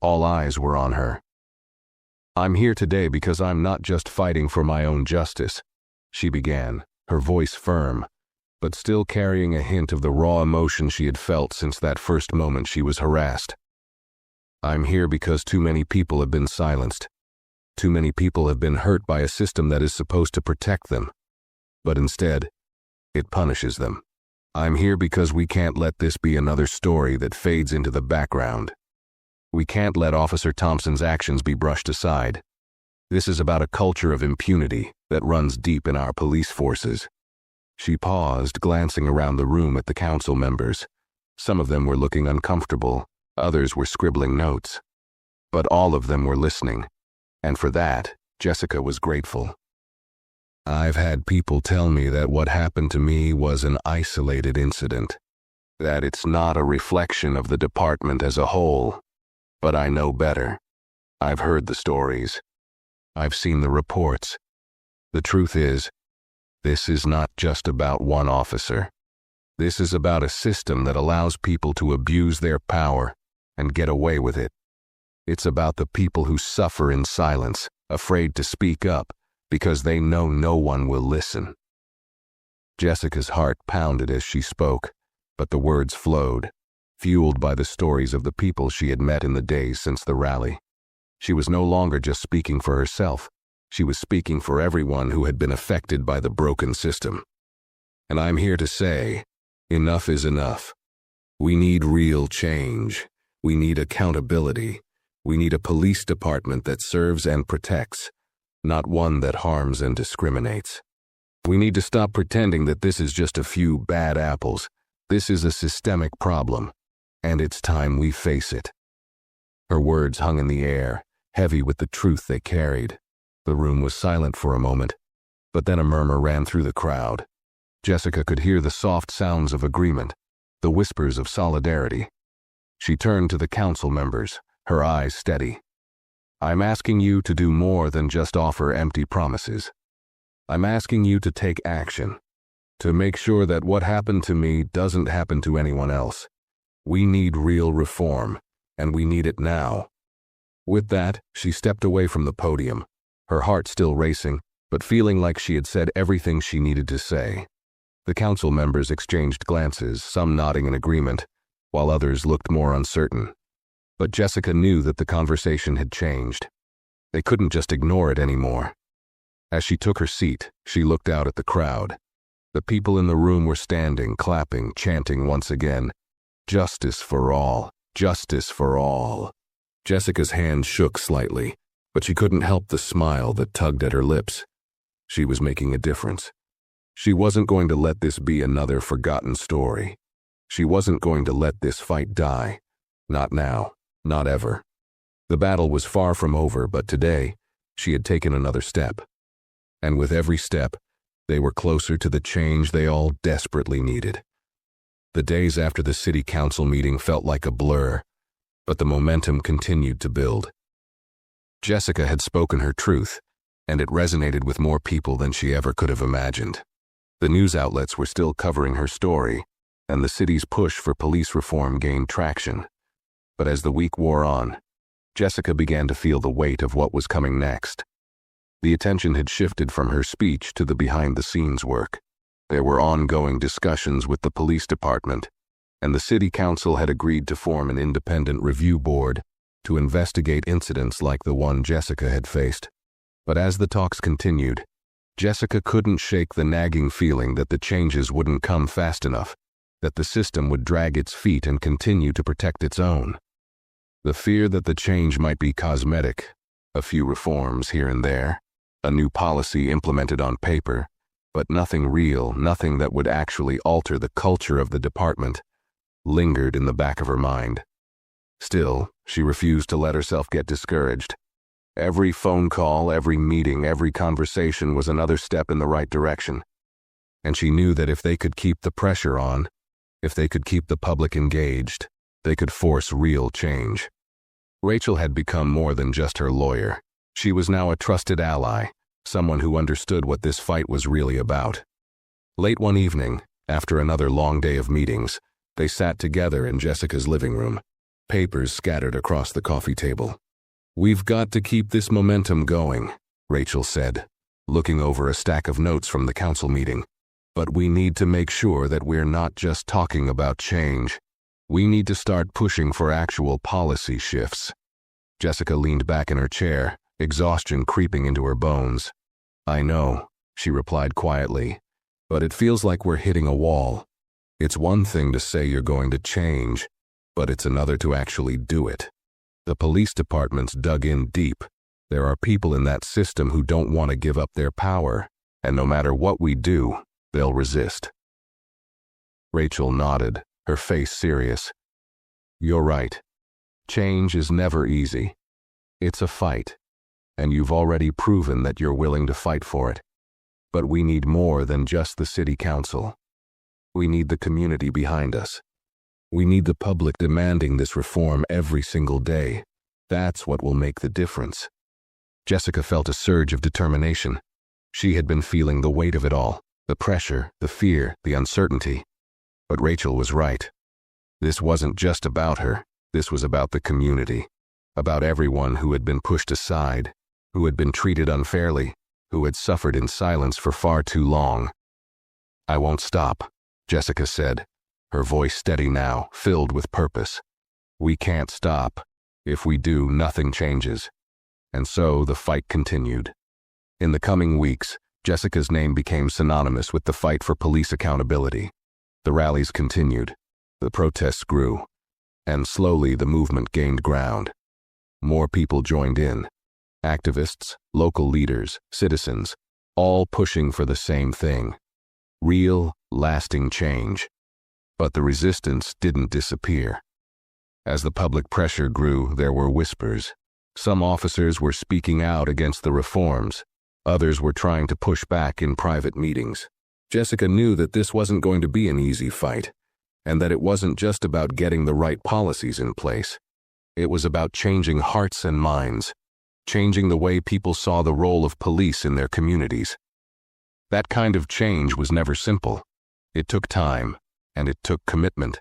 All eyes were on her. "I'm here today because I'm not just fighting for my own justice," she began, her voice firm, but still carrying a hint of the raw emotion she had felt since that first moment she was harassed. "I'm here because too many people have been silenced. Too many people have been hurt by a system that is supposed to protect them, but instead, it punishes them. I'm here because we can't let this be another story that fades into the background. We can't let Officer Thompson's actions be brushed aside. This is about a culture of impunity that runs deep in our police forces." She paused, glancing around the room at the council members. Some of them were looking uncomfortable, others were scribbling notes. But all of them were listening, and for that, Jessica was grateful. "I've had people tell me that what happened to me was an isolated incident, that it's not a reflection of the department as a whole. But I know better. I've heard the stories. I've seen the reports. The truth is, this is not just about one officer. This is about a system that allows people to abuse their power and get away with it. It's about the people who suffer in silence, afraid to speak up, because they know no one will listen." Jessica's heart pounded as she spoke, but the words flowed, fueled by the stories of the people she had met in the days since the rally. She was no longer just speaking for herself. She was speaking for everyone who had been affected by the broken system. "And I'm here to say, enough is enough. We need real change. We need accountability. We need a police department that serves and protects, not one that harms and discriminates. We need to stop pretending that this is just a few bad apples. This is a systemic problem, and it's time we face it." Her words hung in the air, heavy with the truth they carried. The room was silent for a moment, but then a murmur ran through the crowd. Jessica could hear the soft sounds of agreement, the whispers of solidarity. She turned to the council members, her eyes steady. "I'm asking you to do more than just offer empty promises. I'm asking you to take action, to make sure that what happened to me doesn't happen to anyone else. We need real reform, and we need it now." With that, she stepped away from the podium, her heart still racing, but feeling like she had said everything she needed to say. The council members exchanged glances, some nodding in agreement, while others looked more uncertain. But Jessica knew that the conversation had changed. They couldn't just ignore it anymore. As she took her seat, she looked out at the crowd. The people in the room were standing, clapping, chanting once again, "Justice for all, justice for all." Jessica's hand shook slightly, but she couldn't help the smile that tugged at her lips. She was making a difference. She wasn't going to let this be another forgotten story. She wasn't going to let this fight die. Not now, not ever. The battle was far from over, but today, she had taken another step. And with every step, they were closer to the change they all desperately needed. The days after the city council meeting felt like a blur, but the momentum continued to build. Jessica had spoken her truth, and it resonated with more people than she ever could have imagined. The news outlets were still covering her story, and the city's push for police reform gained traction. But as the week wore on, Jessica began to feel the weight of what was coming next. The attention had shifted from her speech to the behind-the-scenes work. There were ongoing discussions with the police department, and the city council had agreed to form an independent review board to investigate incidents like the one Jessica had faced. But as the talks continued, Jessica couldn't shake the nagging feeling that the changes wouldn't come fast enough, that the system would drag its feet and continue to protect its own. The fear that the change might be cosmetic, a few reforms here and there, a new policy implemented on paper, but nothing real, nothing that would actually alter the culture of the department, lingered in the back of her mind. Still, she refused to let herself get discouraged. Every phone call, every meeting, every conversation was another step in the right direction. And she knew that if they could keep the pressure on, if they could keep the public engaged, they could force real change. Rachel had become more than just her lawyer. She was now a trusted ally, someone who understood what this fight was really about. Late one evening, after another long day of meetings, they sat together in Jessica's living room, papers scattered across the coffee table. "We've got to keep this momentum going," Rachel said, looking over a stack of notes from the council meeting. "But we need to make sure that we're not just talking about change. We need to start pushing for actual policy shifts." Jessica leaned back in her chair, exhaustion creeping into her bones. "I know," she replied quietly, "but it feels like we're hitting a wall. It's one thing to say you're going to change, but it's another to actually do it. The police department's dug in deep. There are people in that system who don't want to give up their power, and no matter what we do, they'll resist." Rachel nodded, her face serious. "You're right. Change is never easy. It's a fight, and you've already proven that you're willing to fight for it. But we need more than just the city council. We need the community behind us. We need the public demanding this reform every single day. That's what will make the difference." Jessica felt a surge of determination. She had been feeling the weight of it all, the pressure, the fear, the uncertainty. But Rachel was right. This wasn't just about her. This was about the community, about everyone who had been pushed aside, who had been treated unfairly, who had suffered in silence for far too long. "I won't stop," Jessica said, her voice steady now, filled with purpose. "We can't stop. If we do, nothing changes." And so the fight continued. In the coming weeks, Jessica's name became synonymous with the fight for police accountability. The rallies continued, the protests grew, and slowly the movement gained ground. More people joined in. Activists, local leaders, citizens, all pushing for the same thing. Real, lasting change. But the resistance didn't disappear. As the public pressure grew, there were whispers. Some officers were speaking out against the reforms. Others were trying to push back in private meetings. Jessica knew that this wasn't going to be an easy fight, and that it wasn't just about getting the right policies in place. It was about changing hearts and minds, changing the way people saw the role of police in their communities. That kind of change was never simple. It took time, and it took commitment.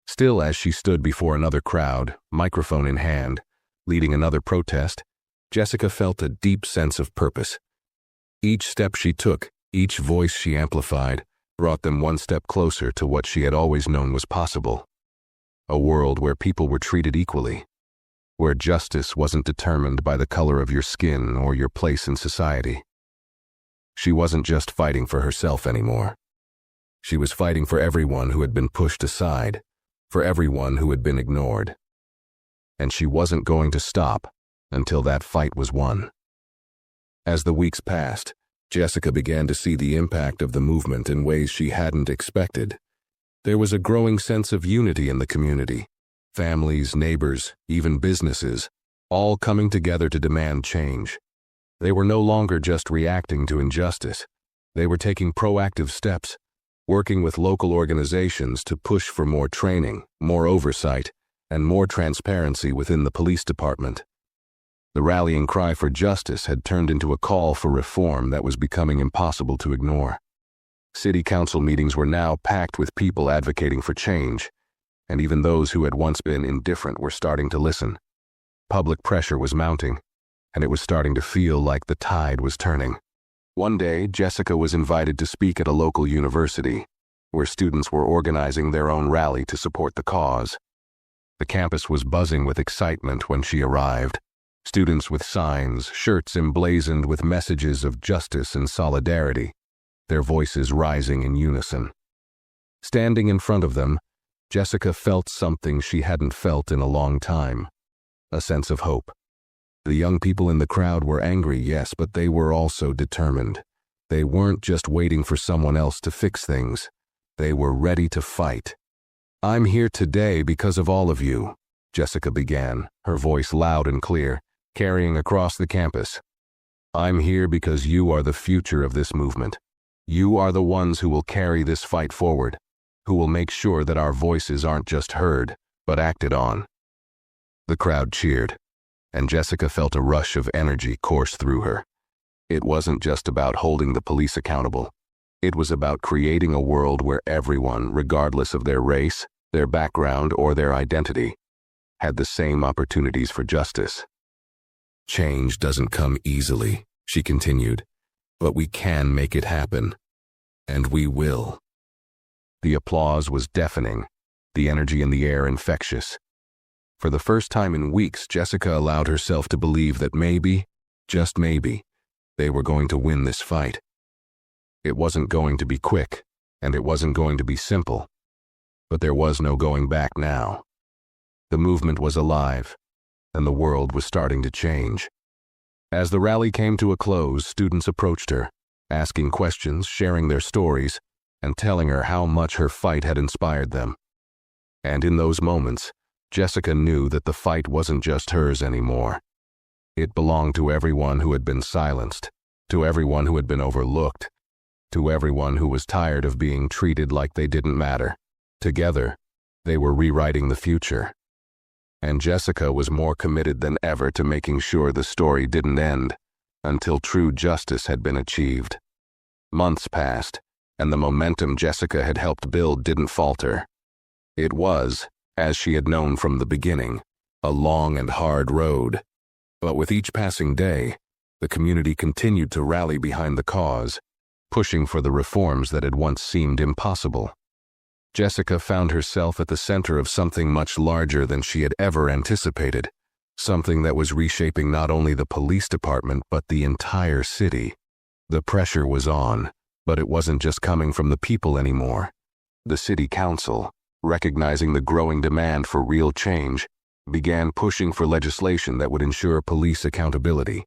Still, as she stood before another crowd, microphone in hand, leading another protest, Jessica felt a deep sense of purpose. Each step she took, each voice she amplified, brought them one step closer to what she had always known was possible. A world where people were treated equally, where justice wasn't determined by the color of your skin or your place in society. She wasn't just fighting for herself anymore. She was fighting for everyone who had been pushed aside, for everyone who had been ignored. And she wasn't going to stop until that fight was won. As the weeks passed, Jessica began to see the impact of the movement in ways she hadn't expected. There was a growing sense of unity in the community. Families, neighbors, even businesses, all coming together to demand change. They were no longer just reacting to injustice. They were taking proactive steps, working with local organizations to push for more training, more oversight, and more transparency within the police department. The rallying cry for justice had turned into a call for reform that was becoming impossible to ignore. City council meetings were now packed with people advocating for change, and even those who had once been indifferent were starting to listen. Public pressure was mounting, and it was starting to feel like the tide was turning. One day, Jessica was invited to speak at a local university, where students were organizing their own rally to support the cause. The campus was buzzing with excitement when she arrived. Students with signs, shirts emblazoned with messages of justice and solidarity, their voices rising in unison. Standing in front of them, Jessica felt something she hadn't felt in a long time, a sense of hope. The young people in the crowd were angry, yes, but they were also determined. They weren't just waiting for someone else to fix things. They were ready to fight. "I'm here today because of all of you," Jessica began, her voice loud and clear, carrying across the campus. "I'm here because you are the future of this movement. You are the ones who will carry this fight forward, who will make sure that our voices aren't just heard, but acted on." The crowd cheered, and Jessica felt a rush of energy course through her. It wasn't just about holding the police accountable. It was about creating a world where everyone, regardless of their race, their background, or their identity, had the same opportunities for justice. "Change doesn't come easily," she continued, "but we can make it happen. And we will." The applause was deafening, the energy in the air infectious. For the first time in weeks, Jessica allowed herself to believe that maybe, just maybe, they were going to win this fight. It wasn't going to be quick, and it wasn't going to be simple, but there was no going back now. The movement was alive, and the world was starting to change. As the rally came to a close, students approached her, asking questions, sharing their stories, and telling her how much her fight had inspired them. And in those moments, Jessica knew that the fight wasn't just hers anymore. It belonged to everyone who had been silenced, to everyone who had been overlooked, to everyone who was tired of being treated like they didn't matter. Together, they were rewriting the future. And Jessica was more committed than ever to making sure the story didn't end until true justice had been achieved. Months passed, and the momentum Jessica had helped build didn't falter. It was, as she had known from the beginning, a long and hard road. But with each passing day, the community continued to rally behind the cause, pushing for the reforms that had once seemed impossible. Jessica found herself at the center of something much larger than she had ever anticipated, something that was reshaping not only the police department but the entire city. The pressure was on, but it wasn't just coming from the people anymore. The city council, recognizing the growing demand for real change, began pushing for legislation that would ensure police accountability.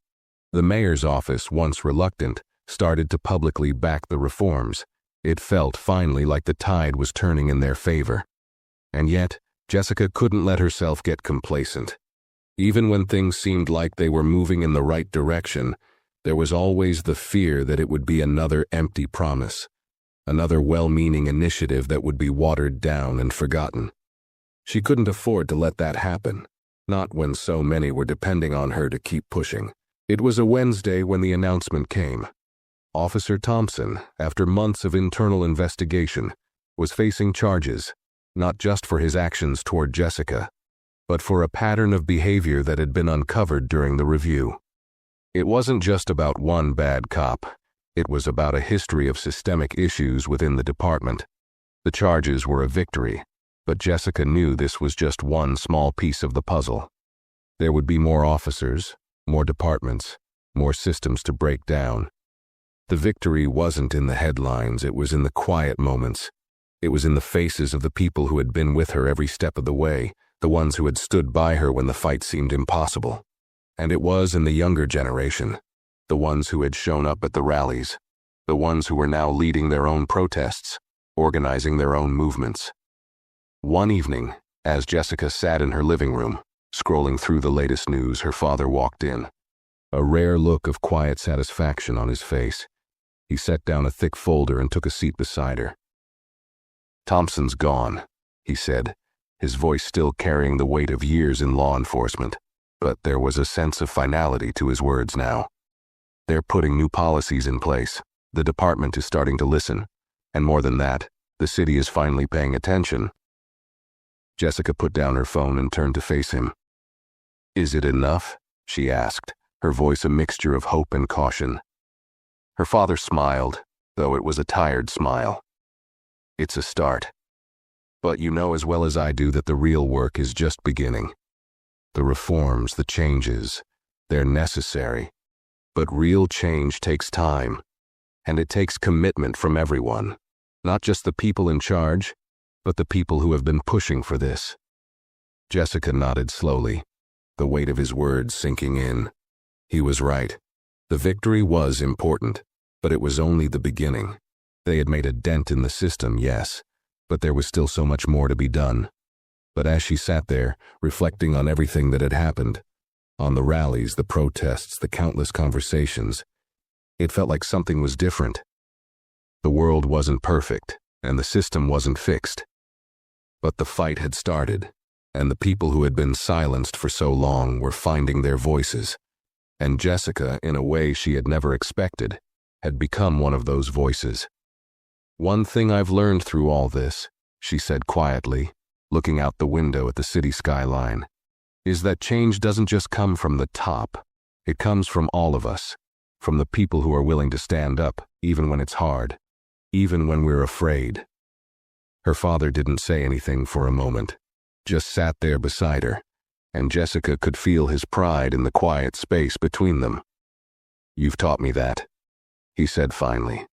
The mayor's office, once reluctant, started to publicly back the reforms. It felt finally like the tide was turning in their favor. And yet, Jessica couldn't let herself get complacent. Even when things seemed like they were moving in the right direction, there was always the fear that it would be another empty promise, another well-meaning initiative that would be watered down and forgotten. She couldn't afford to let that happen, not when so many were depending on her to keep pushing. It was a Wednesday when the announcement came. Officer Thompson, after months of internal investigation, was facing charges, not just for his actions toward Jessica, but for a pattern of behavior that had been uncovered during the review. It wasn't just about one bad cop. It was about a history of systemic issues within the department. The charges were a victory, but Jessica knew this was just one small piece of the puzzle. There would be more officers, more departments, more systems to break down. The victory wasn't in the headlines, it was in the quiet moments. It was in the faces of the people who had been with her every step of the way, the ones who had stood by her when the fight seemed impossible. And it was in the younger generation, the ones who had shown up at the rallies, the ones who were now leading their own protests, organizing their own movements. One evening, as Jessica sat in her living room, scrolling through the latest news, her father walked in, a rare look of quiet satisfaction on his face. He set down a thick folder and took a seat beside her. "Thompson's gone," he said, his voice still carrying the weight of years in law enforcement, but there was a sense of finality to his words now. "They're putting new policies in place. The department is starting to listen. And more than that, the city is finally paying attention." Jessica put down her phone and turned to face him. "Is it enough?" she asked, her voice a mixture of hope and caution. Her father smiled, though it was a tired smile. "It's a start. But you know as well as I do that the real work is just beginning. The reforms, the changes, they're necessary. But real change takes time, and it takes commitment from everyone, not just the people in charge, but the people who have been pushing for this." Jessica nodded slowly, the weight of his words sinking in. He was right. The victory was important, but it was only the beginning. They had made a dent in the system, yes, but there was still so much more to be done. But as she sat there, reflecting on everything that had happened, on the rallies, the protests, the countless conversations, it felt like something was different. The world wasn't perfect, and the system wasn't fixed. But the fight had started, and the people who had been silenced for so long were finding their voices. And Jessica, in a way she had never expected, had become one of those voices. "One thing I've learned through all this," she said quietly, looking out the window at the city skyline, "is that change doesn't just come from the top. It comes from all of us, from the people who are willing to stand up, even when it's hard, even when we're afraid." Her father didn't say anything for a moment, just sat there beside her, and Jessica could feel his pride in the quiet space between them. "You've taught me that," he said finally.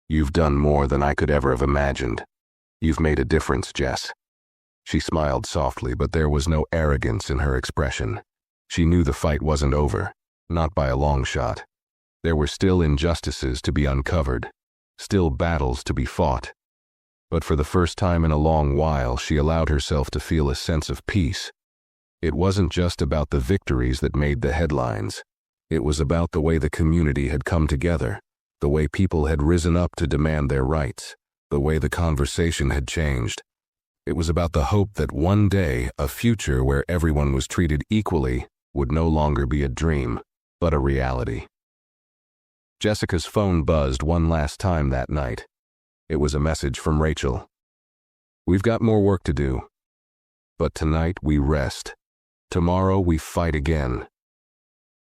"You've done more than I could ever have imagined. You've made a difference, Jess." She smiled softly, but there was no arrogance in her expression. She knew the fight wasn't over, not by a long shot. There were still injustices to be uncovered, still battles to be fought. But for the first time in a long while, she allowed herself to feel a sense of peace. It wasn't just about the victories that made the headlines. It was about the way the community had come together, the way people had risen up to demand their rights, the way the conversation had changed. It was about the hope that one day a future where everyone was treated equally would no longer be a dream, but a reality. Jessica's phone buzzed one last time that night. It was a message from Rachel. "We've got more work to do. But tonight we rest. Tomorrow we fight again."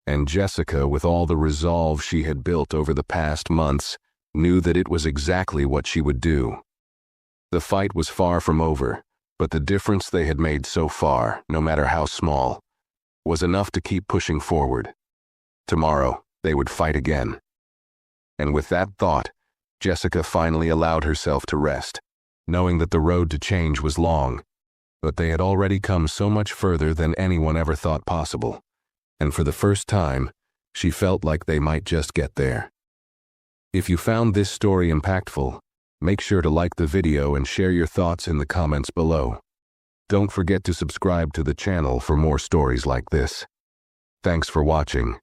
And Jessica, with all the resolve she had built over the past months, knew that it was exactly what she would do. The fight was far from over, but the difference they had made so far, no matter how small, was enough to keep pushing forward. Tomorrow, they would fight again. And with that thought, Jessica finally allowed herself to rest, knowing that the road to change was long, but they had already come so much further than anyone ever thought possible. And for the first time, she felt like they might just get there. If you found this story impactful, make sure to like the video and share your thoughts in the comments below. Don't forget to subscribe to the channel for more stories like this. Thanks for watching.